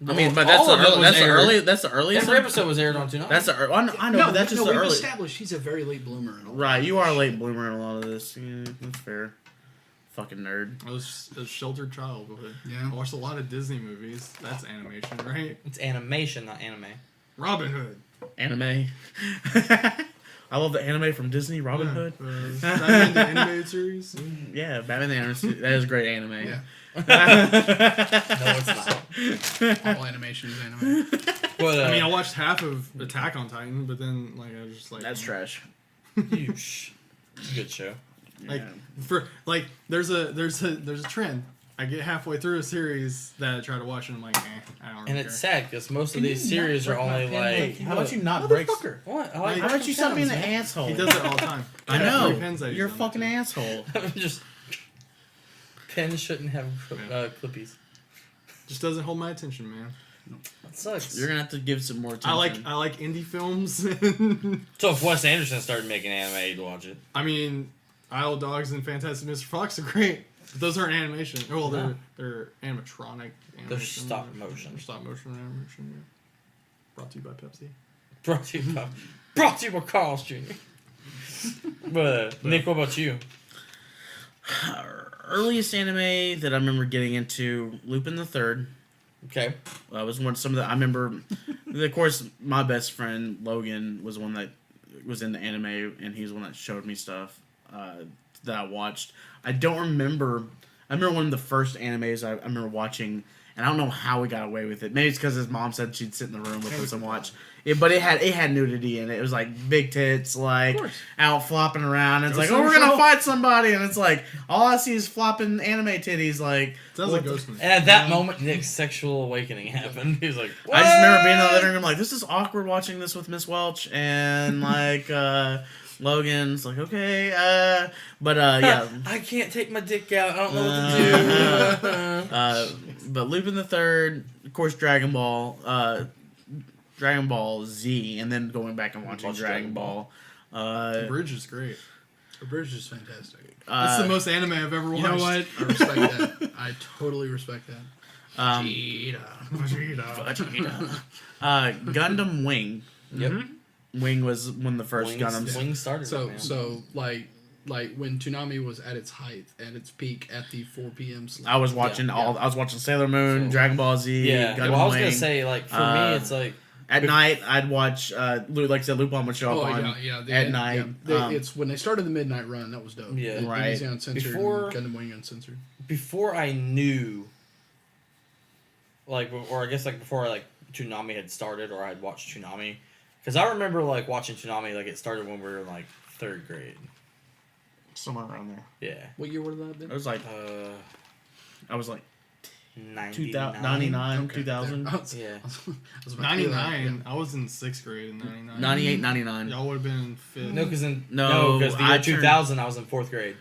I mean, but that's All the of it early, was that's the aired. early. That's the earliest. Every episode was aired on tonight. That's the. I know, No, but that's just no, the we've early. established he's a very late bloomer. And all Right, that. you are a late bloomer in a lot of this. Yeah, that's fair. Fucking nerd. I was a sheltered childhood. Yeah. I watched a lot of Disney movies. That's animation, right? It's animation, not anime. Robin Hood. Anime. I love the anime from Disney, Robin Hood. Batman the animated series. Yeah, Batman the Animated. That is great anime. Yeah. No, it's not. All animation is anime. But I mean, I watched half of Attack on Titan, but then like I was just like, That's trash. It's a good show. Like Yeah. for like, there's a trend. I get halfway through a series that I try to watch, and I'm like, I don't really And care. it's sad because most of these series are only like. How about you not break? What? I Like- How about you stop being an asshole? He does it all the time. I Yeah, 3 pens know. I use You're a on it, fucking too. asshole. Just pens shouldn't have clippies. Just doesn't hold my attention, man. That sucks. You're gonna have to give some more attention. I like indie films. So if Wes Anderson started making anime, you'd watch it. I mean, Isle of Dogs and Fantastic Mr. Fox are great, but those aren't animation. Well, No. they're animatronic. They're Animation. stop motion. They're stop motion animation. Yeah. Brought to you by Pepsi. Brought to you by Carl's Jr. But Nick, what about you? Earliest anime that I remember getting into, Lupin the Third. Okay. Was one some of the I remember. Of course, my best friend Logan was one that was into anime, and he's the one that showed me stuff that I watched. I don't remember. I remember one of the first animes I remember watching, and I don't know how we got away with it. Maybe it's because his mom said she'd sit in the room with us and watch. But it had nudity in it. It was like big tits, like course. out flopping around. And it's Ghost like, in oh, we're the gonna Shell. fight somebody, and it's like all I see is flopping anime titties. Like Sounds like Ghost in the And at that moment, Nick's sexual awakening happened. He was like, what? I just remember being in the living room like, this is awkward watching this with Miss Welch and like Logan's like, okay, yeah. I can't take my dick out. I don't know what to do. But Lupin the Third, of course, Dragon Ball Z, and then going back and watching Watch Dragon Dragon Ball. The Bridge is great. The Bridge is fantastic. It's the most anime I've ever watched. You know what? I respect that. I totally respect that. Gundam Wing. Yep. Wing was one of the first Gundams. Wings started. So it, man. so like when Toonami was at its height, at its peak at the 4 p.m. slot. I was watching Yeah, I was watching Sailor Moon, So- Dragon Ball Z, yeah. Gundam Well, I was Wing. gonna say like for me, it's like At night, I'd watch, like I said, Lupin would show Oh up on yeah. at night. It's when they started the midnight run. That was dope. Yeah. Right. DBZ Uncensored, Before- and Gundam Wing Uncensored. before I knew, like, or I guess like before like Toonami had started or I'd watched Toonami, because I remember like watching Toonami like it started when we were in like 3rd grade. somewhere around there. Yeah. What year would that have It been? was like, I was like 99, Okay. 2000. I was- Yeah. I was about to do that, 99. I was in 6th grade in 99. 98, 99. Y'all would have been in 5th. No, because No, because the I year turned- 2000 I was in 4th grade.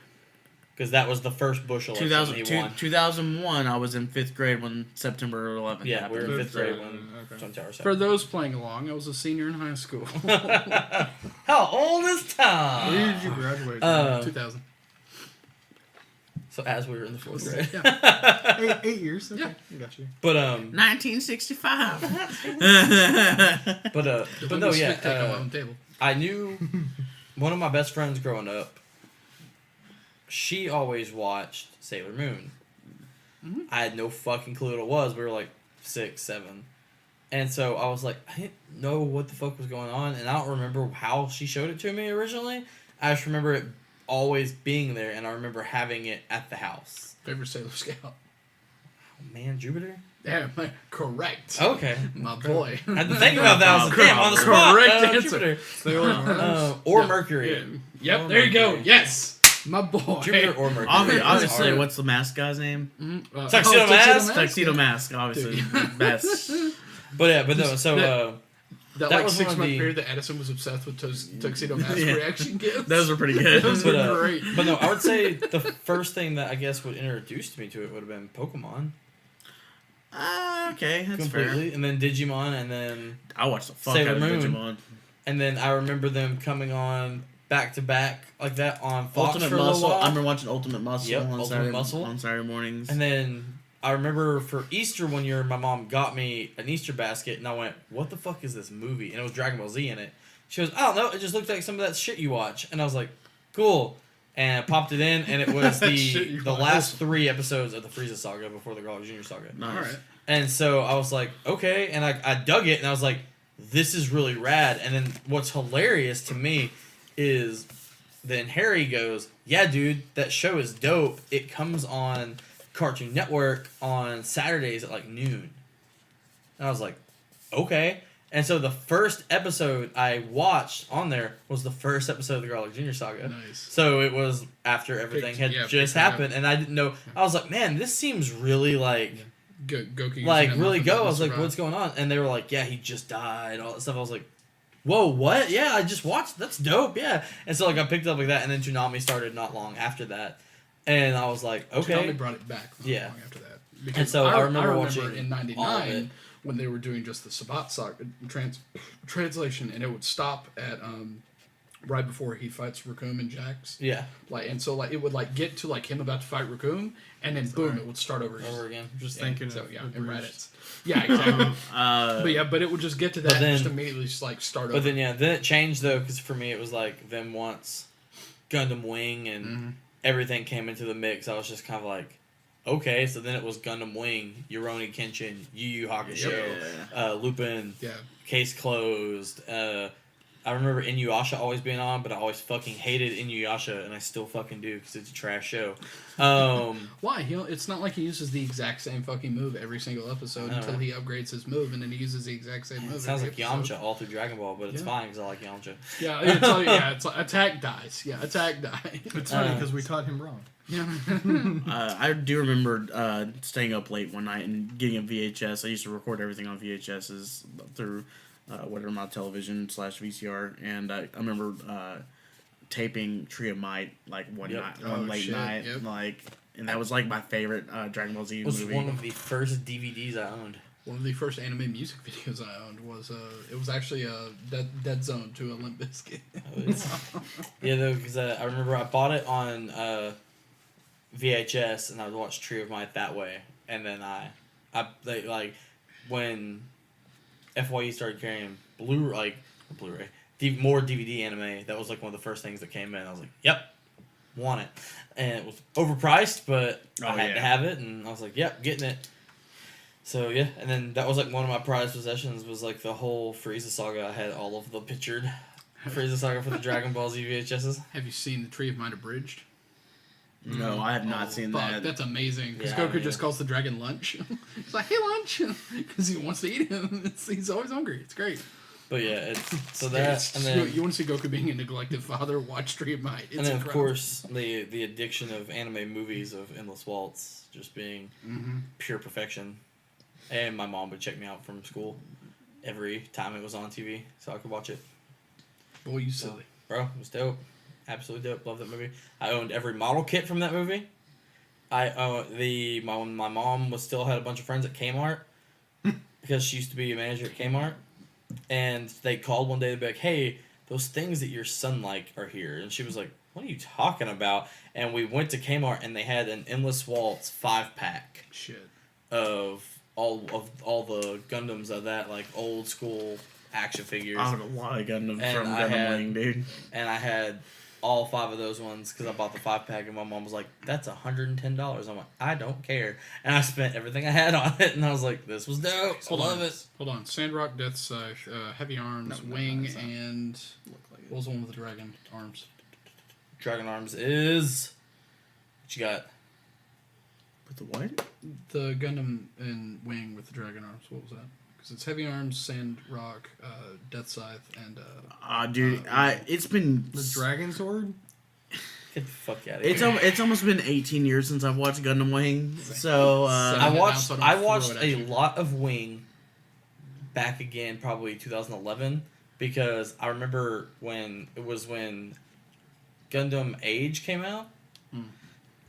Because that was the first Bush election 2000, he won. 2001, I was in 5th grade when September 11th Yeah, happened. we were in 5th Fifth grade grade, when okay. Trump Tower For those playing along, I was a senior in high school. How old is Where Tom? did you graduate? 2000. So as we were in the 4th grade. Yeah. 8 years. Okay, Yeah. I got you. But 1965. but no, Take on my yeah. own table. I knew one of my best friends growing up. She always watched Sailor Moon. Mm-hmm. I had no fucking clue what it was. We were like 6, 7. And so I was like, I didn't know what the fuck was going on, and I don't remember how she showed it to me originally. I just remember it always being there, and I remember having it at the house. Favorite Sailor Scout. Oh, man, Jupiter? Yeah, correct. Okay. My boy. I had to think about that. I was like, damn, on the spot. Correct answer. Jupiter. Sailor Moon. Or Yeah. Mercury. Yeah. Yep, Or there you go. Mercury. Yes. My boy. Jupiter or Mercury. Obviously, Hard. what's the mask guy's name? Tuxedo Mask? Tuxedo Mask, obviously. Best. But yeah, but no, so That, That like was one of 6 month the- period that Edison was obsessed with Tuxedo Mask Yeah. reaction gifts. Those were pretty good. Those but, were great. but no, I would say the first thing that I guess would introduce me to it would have been Pokemon Okay, that's fair. completely, and then Digimon, and then I watched the fuck Sailor out of Moon. Digimon. I remember them coming on back to back like that on Fox Ultimate for a little Muscle. while. I remember watching Ultimate Muscle Yep, on Ultimate Saturday Muscle. on Saturday mornings. And then I remember for Easter one year, my mom got me an Easter basket, and I went, "What the fuck is this movie?" And it was Dragon Ball Z in it. She goes, "I don't know. It just looked like some of that shit you watch." And I was like, "Cool." And I popped it in, and it was Shit you the watch. last 3 episodes of the Frieza saga before the Garlic Jr. saga. Nice. All right. And so I was like, okay, and I dug it, and I was like, this is really rad. And then what's hilarious to me is then Harry goes, yeah, dude, that show is dope. It comes on Cartoon Network on Saturdays at like noon. And I was like, okay. And so the first episode I watched on there was the first episode of the Garlic Jr. saga. Nice. So it was after everything had just picked happened, and I didn't know. I was like, man, this seems really like... Goku. like using really that go. I muffin was like, surprise. what's going on? And they were like, yeah, he just died, all that stuff. I was like, whoa, what? Yeah, I just watched. That's dope. Yeah. And so like I picked it up like that, and then Toonami started not long after that, and I was like, okay. Toonami brought it back. Not Yeah. long after that. And so I remember watching in all of it. '99 when they were doing just the Sabat saga translation, and it would stop at right before he fights Raccoon and Jax. Yeah, Like, and so like it would like get to like him about to fight Raccoon, and then boom, it would start over. over again. Just Yeah, thinking so of yeah, the in Bruce. Reddit's. Yeah, exactly. Uh, but it would just get to that But and then- just immediately just like start But over. then yeah, then it changed though, because for me it was like them once Gundam Wing and everything came into the mix. I was just kind of like, okay. So then it was Gundam Wing, Rurouni Kenshin, Yu Yu Hakusho, Lupin. Yeah. Case closed. I remember Inuyasha always being on, but I always fucking hated Inuyasha, and I still fucking do because it's a trash show. Why? It's not like he uses the exact same fucking move every single episode until he upgrades his move, and then he uses the exact same move. It sounds like every episode. Yamcha all through Dragon Ball, but it's Yeah. fine because I like Yamcha. Yeah, it's like attack dies. Yeah, attack dies. It's funny because we taught him wrong. Yeah. I do remember staying up late one night and getting a VHS. I used to record everything on VHSs through whatever my television / VCR, and I remember taping Tree of Might like one Yep. night, one Oh, late shit, night, yep. like, and that was like my favorite Dragon Ball Z It was movie. one of the first DVDs I owned. One of the first anime music videos I owned was it was actually a Dead Zone to a Limp Bizkit. Yeah, though, because I remember I bought it on VHS, and I would watch Tree of Might that way, and then like when FYE started carrying Blu-ray, more DVD anime. That was like one of the first things that came in. I was like, "Yep, want it," and it was overpriced, but I had to have it, and I was like, "Yep, getting it." So yeah, and then that was like one of my prized possessions was like the whole Frieza saga. I had all of the pictured Frieza saga for the Dragon Ball Z VHSs. Have you seen the Tree of Might abridged? No, I have not Oh, seen fuck, that. That's amazing. Because Yeah, Goku yeah. just calls the dragon lunch. He's like, "Hey, lunch," because he wants to eat him. He's always hungry. It's great. But yeah, it's so that, and then you want to see Goku being a neglected father? Watch Street Might. It's and then incredible. of course the addiction of anime movies of Endless Waltz just being pure perfection. And my mom would check me out from school every time it was on TV so I could watch it. Boy, you silly. Bro, it was dope. Absolutely dope. Love that movie. I owned every model kit from that movie. My mom was still had a bunch of friends at Kmart because she used to be a manager at Kmart, and they called one day to be like, "Hey, those things that your son like are here," and she was like, "What are you talking about?" And we went to Kmart and they had an Endless Waltz 5-pack Shit. of all the Gundams of that like old school action figures. I would have lot of Gundam And from I Gundam had- Wing, dude. And I had all 5 of those ones because I bought the 5-pack, and my mom was like, "That's $110." I'm like, "I don't care," and I spent everything I had on it, and I was like, "This was dope. I love it." Hold on. Sandrock, Death Scythe, Heavy Arms, No, Wing, that's not. and Look like what was the one with the dragon arms? Dragon Arms is what you got? With the what? The Gundam and Wing with the dragon arms. What was that? Because it's Heavy Arms, Sandrock, Death Scythe, and Dude, it's been the Dragon Sword. Get the fuck out of here. it's almost been 18 years since I've watched Gundam Wing. So I Now, watched so don't I throw watched it at a you. lot of Wing back again, probably 2011, because I remember when Gundam Age came out.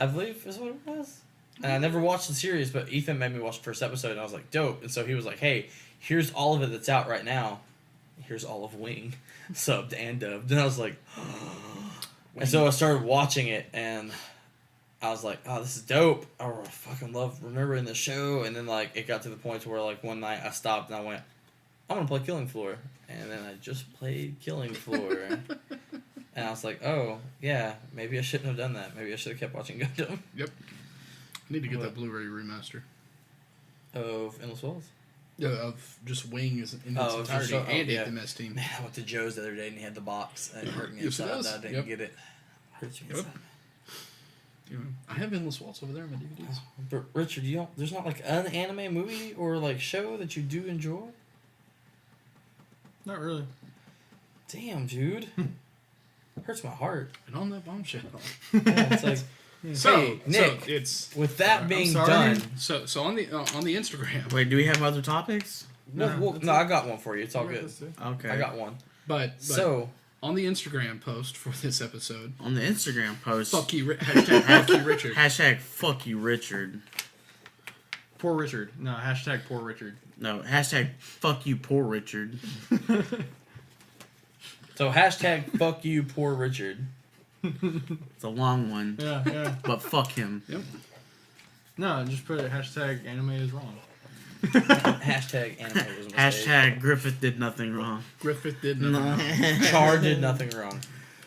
I believe is what it was. And I never watched the series, but Ethan made me watch the first episode, and I was like, dope. And so he was like, hey, here's all of it that's out right now. Here's all of Wing, subbed and dubbed. And I was like, and so I started watching it, and I was like, oh, this is dope. I fucking love remembering the show. And then, like, it got to the point where, like, one night I stopped, and I went, I'm going to play Killing Floor. And then I just played Killing Floor. And I was like, oh, yeah, maybe I shouldn't have done that. Maybe I should have kept watching Gundam. Yep. I need to get that Blu-ray remaster. Of Endless Waltz? Yeah, of just Wing is in its Oh, entirety so- oh, and yeah. 8th MS Team. Man, I went to Joe's the other day and he had the box and it hurt me Yes, it inside does. that I didn't Yep. get it. Hurts me Yep. inside. I have Endless Waltz over there in my DVDs. But Richard, there's not like an anime movie or like show that you do enjoy? Not really. Damn, dude. Hurts my heart. And on that bombshell. Yeah, it's like, So, Hey, Nick. so it's with that I'm being sorry. done, so on the Instagram. wait, do we have other topics? no, I got one for you. It's all good. Okay. I got one. But So, on the Instagram post for this episode, on the Instagram post, fuck you, hashtag fuck you, Richard. hashtag fuck you, Richard. Poor Richard. No, hashtag poor Richard. No, hashtag fuck you, poor Richard. hashtag fuck you, poor Richard. It's a long one, Yeah, yeah. but fuck him. Yep. No, just put it hashtag anime is wrong. Hashtag anime was a mistake. Hashtag Griffith did nothing wrong. Griffith did nothing. Char did nothing wrong.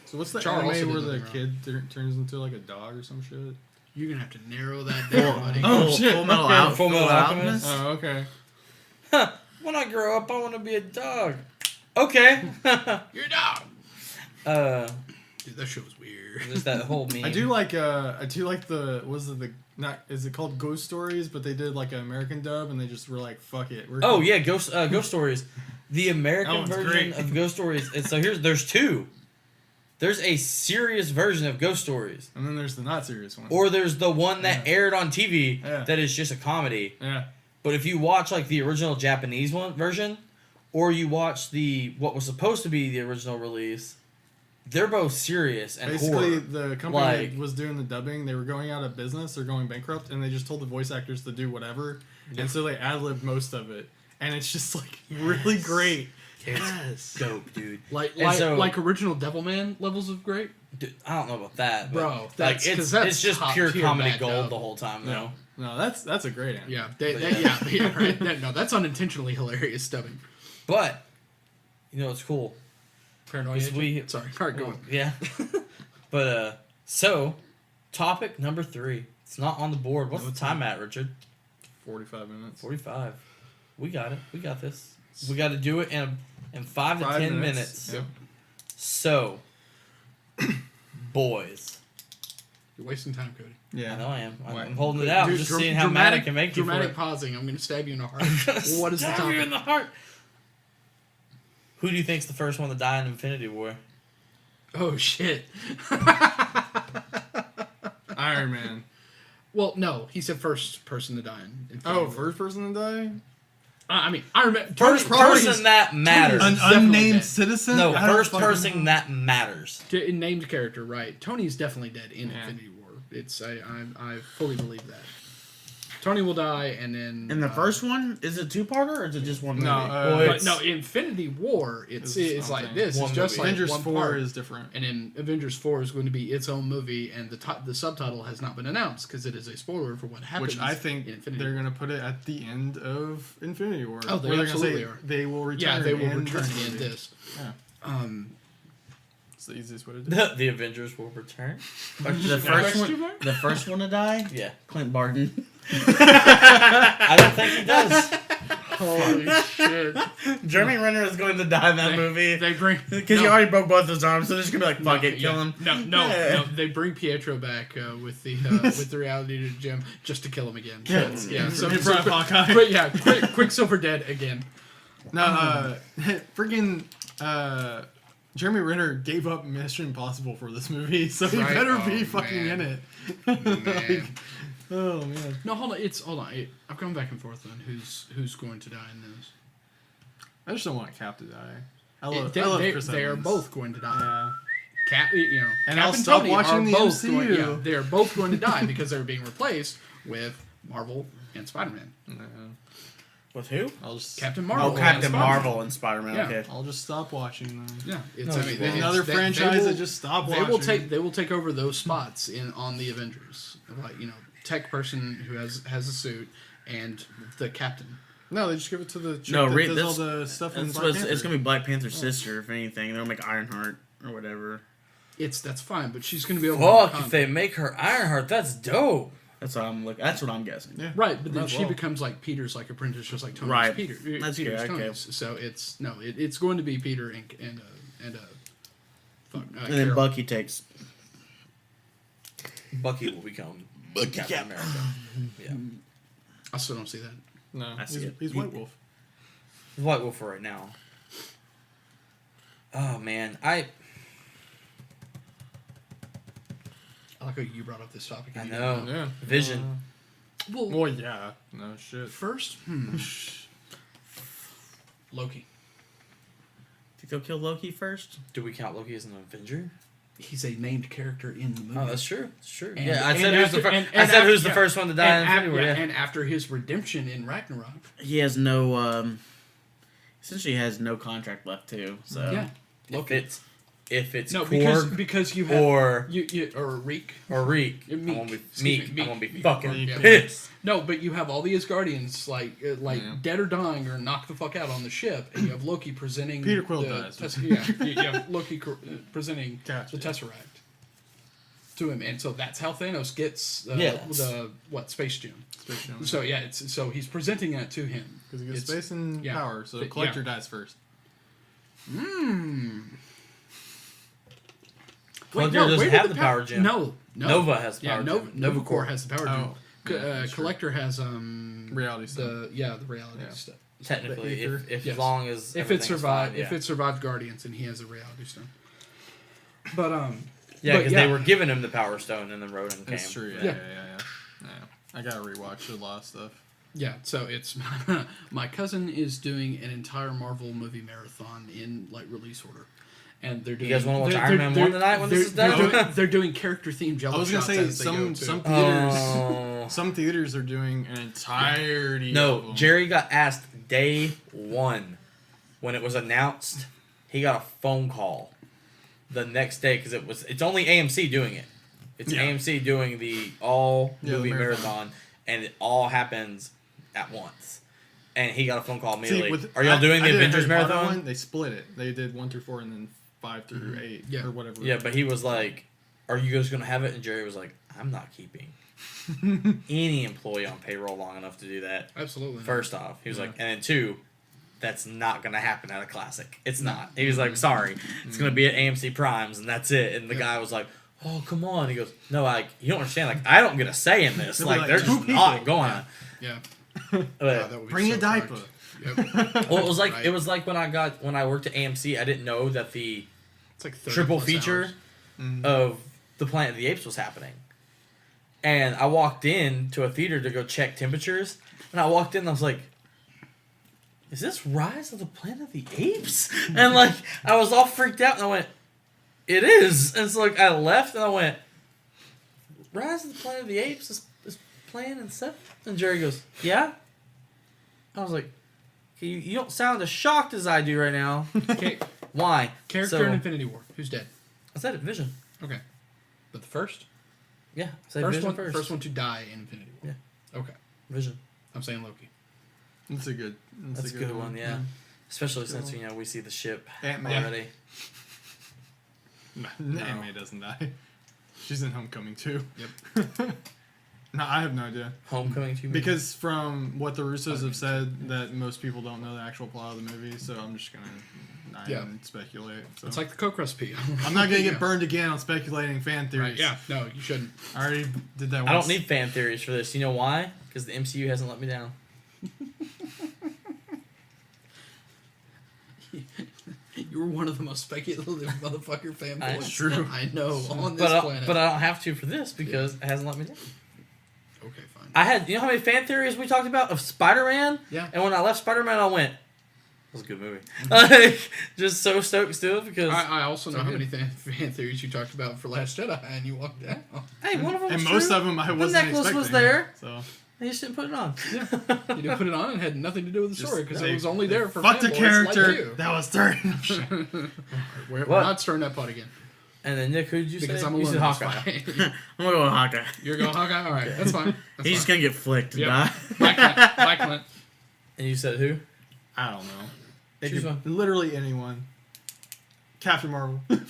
So what's the Charles also anime did where the nothing kid turns into like a dog or some shit? You're gonna have to narrow that down, buddy. Oh, Full- shit. Full Metal, Okay. Al- Full Metal Alchemist? Alchemist? Oh, okay. When I grow up, I want to be a dog. Okay. You're a dog. Dude, that shit was weird. There's that whole meme. I do like the is it called Ghost Stories? But they did like an American dub and they just were like, fuck it. Oh yeah, Ghost Stories. The That American one's version great. of Ghost Stories. And so there's two. There's a serious version of Ghost Stories, And then there's the not serious one. or there's the one that aired on TV Yeah. that is just a comedy. Yeah. But if you watch like the original Japanese version, or you watch what was supposed to be the original release, they're both serious and Basically, horror. the company Like- that was doing the dubbing, they were going out of business or going bankrupt, and they just told the voice actors to do whatever, and so they ad-libbed most of it, and it's just like really great. It's dope, dude. Like And so- original Devilman levels of great. Dude, I don't know about that, but Bro, that's- like 'cause that's it's just top pure tier comedy bad gold dub. the whole time, though. No, that's a great anime. Yeah, But yeah, right. No, that's unintentionally hilarious dubbing. But you know what's cool? Paranoia. Is Agent? we Sorry, all right, go on. Yeah. But so topic number 3. It's not on the board. What's the time at, Richard? 45 minutes. 45. We got it. We got this. We got to do it in 5 to 10 minutes. Yep. So, boys. You're wasting time, Cody. Yeah. I know I am. Why? I'm holding it out. I'm Dude, just seeing how mad I can make you for dramatic it. pausing. I'm going to stab you in the heart. What is the Stab you topic? in the heart. Who do you think's the first one to die in Infinity War? Oh shit. Iron Man. Well, no, he said first person to die in Infinity Oh, War. first person to die? I mean, Iron Man. First person that matters. An definitely unnamed dead. citizen? No, I don't first fucking person know. that matters. Named character, right? Tony's definitely dead in Yeah. Infinity War. I fully believe that. Tony will die, and then In the first one, is it two-parter or is it just one movie? No, Well, but no, Infinity War. It's like something. this. One It's just movie. like Avengers one 4 part. is different. And then Avengers 4 is going to be its own movie, and the subtitle has not been announced because it is a spoiler for what happens. Which I think in Infinity they're going to put it at the end of Infinity War. Oh, they where they're gonna absolutely say are. they will return. Yeah, they will in return this in movie. this. Yeah. It's the easiest way to do it. The Avengers will return. The first one to die? Yeah. Clint Barton. I don't think he does. Holy shit! Jeremy Renner is going to die in that They- movie. They bring Because he already broke both his arms, so they're just going to be like, fuck it, kill him. No. They bring Pietro back with the reality gem just to kill him again. Yeah. So, They brought Hawkeye. But yeah, Quicksilver dead again. No, freaking Jeremy Renner gave up Mission Impossible for this movie, so he Right? better Oh, be fucking man. in it. Man. Oh man. No, hold on. I'm going back and forth on who's going to die in this. I just don't want Cap to die. I They, love they, Chris they are Evans. both going to die. Yeah. Cap, And Cap I'll stop Tony watching are the both MCU. Going, they are both going to die because they're being replaced with Marvel and Spider-Man. Yeah. With who? I'll just Captain Marvel. Oh, Captain and Spider-Man. Marvel and Spider-Man, Yeah. okay. I'll just stop watching them. Yeah, it's No, I mean, you it's- won't. Another they franchise will- that just stop They watching. will take over those spots on the Avengers, like tech person who has a suit and the captain. No, they just give it to the chick No, that read does this. all the stuff in It's, Black it's, Panther. it's going to be Black Panther's sister, if anything. They'll make Ironheart or whatever. That's fine, but she's going to be over. Fuck, Wakanda. if they make her Ironheart, that's dope. That's what I'm looking. That's what I'm guessing. Yeah. Right, but then Might as she well. becomes like Peter's like apprentice, just like Tony's Right. Peter. That's Peter's good, okay. Tony's. So it's going to be Peter and And then Carol. Bucky takes. Bucky will become Captain America. Yeah. I still don't see that. No, I see it. he's White Wolf. He's White Wolf for right now. Oh, man. I like how you brought up this topic. know. Yeah. Vision. Well, Well, yeah. No shit. first, Loki. Think they'll kill Loki first? Do we count Loki as an Avenger? He's a named character in the movie. Oh, that's true. That's true. And- Yeah, I and said who's the after- first. and- I and said after- who's the yeah. first one to die in and, Infinity War. yeah, Yeah. and after his redemption in Ragnarok. He has no. Essentially has no contract left, too. So. Yeah. Loki. If it's No, Korg because you have or or Reek. Reek, Meek. I'm gonna be Excuse Meek. me, I'm gonna be Meek. fucking Yeah. pissed. No, but you have all the Asgardians Yeah. dead or dying or knocked the fuck out on the ship, and you have Loki presenting. Peter Quill the dies. you have Loki presenting Gotcha. the Tesseract to him, and so that's how Thanos gets Yes. the Space Gem. Space Jam. So yeah, so he's presenting that to him. Because he gets It's- space and yeah. power, so Yeah. Collector dies first. Collector where doesn't did have the power gem. No. Nova has the Yeah, power Nova, gem. Nova Corps has the power gem. Oh, yeah, that's true. Collector has Reality stuff. the reality Yeah. stuff. Technically, The Ether. if Yes. as long as If it everything's survived, fine, yeah. if it survived Guardians, and he has a reality stone. But Yeah, but because they were giving him the Power Stone, and then Ronan came. That's true. Yeah, Yeah. yeah. I gotta rewatch a lot of stuff. Yeah, so it's my cousin is doing an entire Marvel movie marathon in release order, and they're doing. guys wanna watch they're- Iron Man they're- 1 tonight when this is they're done? doing- They're doing character themed jello I was gonna shots say as they go, too. some theaters. Oh. Some theaters are doing an entirety. of No, them. Jerry got asked day one when it was announced. He got a phone call the next day because it's only AMC doing it. It's Yeah. AMC doing the all Yeah, the movie marathon. marathon, and it all happens at once. And he got a phone call See, immediately. Are y'all doing the I did a Avengers Harry Potter marathon? one, they split it. They did 1 through 4 and then 5 through 8 Yeah. or whatever. Yeah, but he was like, "Are you guys gonna have it?" And Jerry was like, "I'm not keeping any employee on payroll long enough to do that." Absolutely. First off, he was Yeah. like, and then two, that's not gonna happen at a classic. It's not. He was like, sorry, it's gonna be at AMC Primes, and that's it. And the guy was like, oh, come on. He goes, no, like, you don't understand. Like, I don't get a say in this. They'll be Like, like, they're two just people. not going. Yeah. But- that would be Bring so a diaper. correct. Yep. well, it was like Right. when I worked at AMC, I didn't know that the It's like 30 triple plus feature hours. of the Planet of the Apes was happening. And I walked in to a theater to go check temperatures, and I walked in and I was like, is this Rise of the Planet of the Apes? And like I was all freaked out and I went, it is. And so like I left and I went, Rise of the Planet of the Apes is playing in 7? And Jerry goes, yeah? I was like, okay, you don't sound as shocked as I do right now. Okay. Why? Character So, in Infinity War. Who's dead? I said it, Vision. Okay. But the first? Yeah, I said First Vision one, first. first one to die in Infinity War. Yeah. Okay. Vision. I'm saying Loki. That's a good. That's a good one, yeah. Especially since we see the ship Ant-Man. already. No, Aunt May doesn't die. She's in Homecoming too. Yep. No, I have no idea. Homecoming 2 Because from what the Russos have said, that most people don't know the actual plot of the movie, so I'm just gonna not even speculate. So. It's like the Coke recipe. I'm not gonna get Yeah. burned again on speculating fan theories. Right. Yeah. No, you shouldn't. I already did that once. I don't need fan theories for this. You know why? Because the MCU hasn't let me down. You were one of the most speculative motherfucker fanboys. That's true. I know on this But planet. I don't have to for this because it hasn't let me down. Okay, fine. I had, you know how many fan theories we talked about of Spider-Man? Yeah. And when I left Spider-Man, I went, that was a good movie. Like, just so stoked still because... I also know So how good. many fan theories you talked about for Last Jedi, and you walked out. hey, one of them And was most true. of them I The wasn't necklace expecting. was there. So They just didn't put it on. Yeah. You didn't put it on and had nothing to do with the Just story because it say, was only there for fuck the fanboys character like you. that was third. We're What? not stirring that pot again And then Nick, who did you because say? I'm You alone. said in this Hawkeye. fight. I'm gonna go with Hawkeye. You're going Hawkeye. All right, that's fine. That's He's just fine. gonna get flicked and Yep. die. Bye, Clint. Bye, Clint. And you said who? I don't know. It Choose could- one. literally anyone. Captain Marvel. Can't,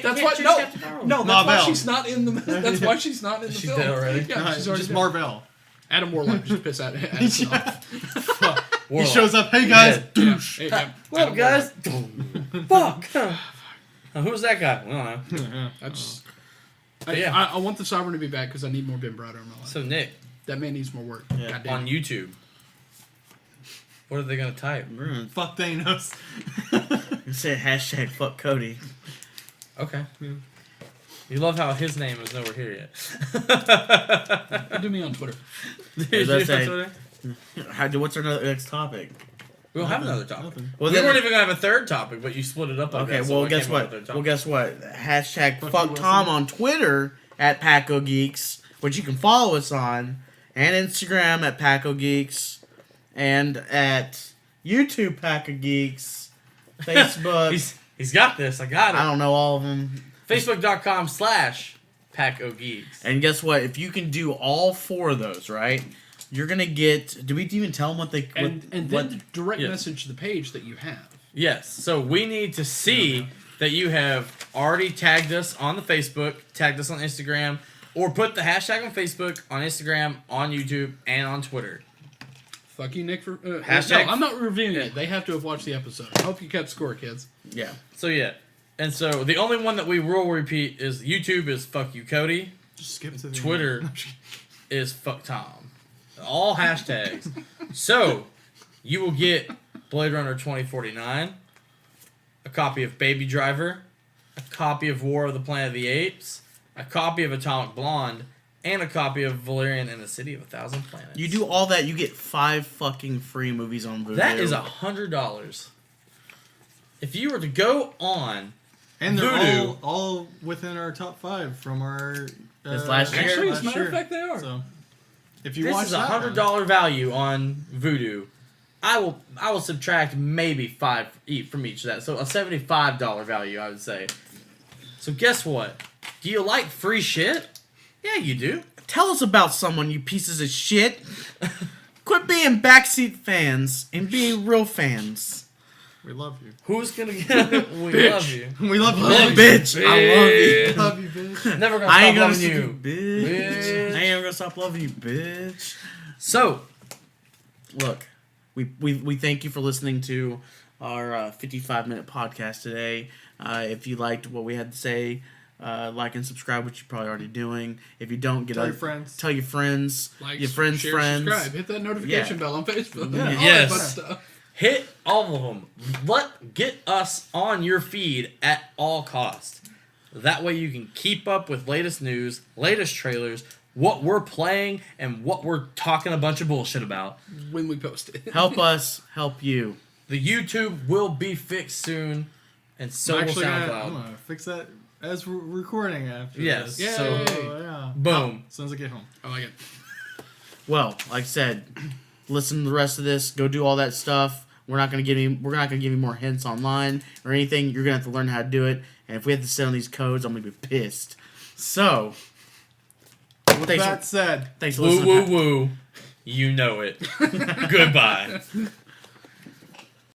That's can't why. choose No, Captain Marvel. no. That's why Marvel. she's not in the. That's why she's not in the She's film. dead already? Yeah, she's already just dead. Marvel. Adam Warlock just piss at Addison off. He Warlock. shows up. Hey guys, Yeah. douche. Yeah. What up, guys? Fuck. Who's that guy? We don't know. I just. Yeah. I want the Sovereign to be back because I need more Ben Browder in my life. So, Nick, That man needs more work. Yeah. God damn on it. YouTube, what are they going to type? Fuck Thanos. You said hashtag fuck Cody. Okay. You love how his name is nowhere here yet. Do me on Twitter. Did that you say- Twitter? What's our next topic? We don't have another topic. Nothing. Well, We then- weren't even going to have a third topic, but you split it up like Okay, that. so well, I guess came up what? with a third Well, topic. guess what? Hashtag Fuck fuck you, Tom Wilson. on Twitter at Paco Geeks, which you can follow us on, and Instagram at Paco Geeks, and at YouTube Paco Geeks, Facebook. He's got this. I got it. I don't know all of them. Facebook.com/PacoGeeks. And guess what? If you can do all 4 of those, right, you're gonna get. Do we even tell them what they? And what, then direct Yes. message the page that you have. Yes. So we need to see that you have already tagged us on the Facebook, tagged us on Instagram, or put the hashtag on Facebook, on Instagram, on YouTube, and on Twitter. Fuck you, Nick. For Hashtag- No, I'm not reviewing it. They have to have watched the episode. I hope you kept score, kids. yeah. So yeah. And so the only one that we will repeat is YouTube is fuck you Cody. Just skip to the Twitter end. is fuck Tom. All hashtags. So you will get Blade Runner 2049, a copy of Baby Driver, a copy of War of the Planet of the Apes, a copy of Atomic Blonde, and a copy of Valerian and the City of a Thousand Planets. You do all that, you get 5 fucking free movies on Vudu. That is $100. If you were to go on And they're Voodoo. all within our top 5 from our This last year? Actually, as last a matter year. of fact, they are. So if you this watch is that $100 value on Voodoo. I will subtract maybe 5 from each of that, so a $75 value, I would say. So guess what? Do you like free shit? Yeah, you do. Tell us about someone, you pieces of shit. Quit being backseat fans and be real fans. we love you. Who's gonna get it? We love you. We love you. Oh, bitch, I love you. We love you, bitch. Never gonna I stop ain't gonna loving stop you. bitch. Bitch. I ain't gonna stop loving you, bitch. So, Look, we thank you for listening to our 55-minute podcast today. If you liked what we had to say, Like and subscribe, which you're probably already doing. If you don't, Tell your friends. Tell your friends. Like, your friends' share, friends. subscribe, hit that notification Yeah. bell on Facebook. Yeah. All that Yes. fun stuff. Hit all of them. Get us on your feed at all costs. That way you can keep up with latest news, latest trailers, what we're playing, and what we're talking a bunch of bullshit about. When we post it. Help us help you. The YouTube will be fixed soon, and so I'm will actually I'm SoundCloud. gonna fix that as we're recording after Yes. this. So, Yeah. boom. As soon as I get home. I like it. Well, like I said, listen to the rest of this. Go do all that stuff. We're not gonna give you more hints online or anything. You're gonna have to learn how to do it. And if we have to sit on these codes, I'm gonna be pissed. So, With thanks that said. thanks for Woo, listening. woo, woo. You know it. Goodbye.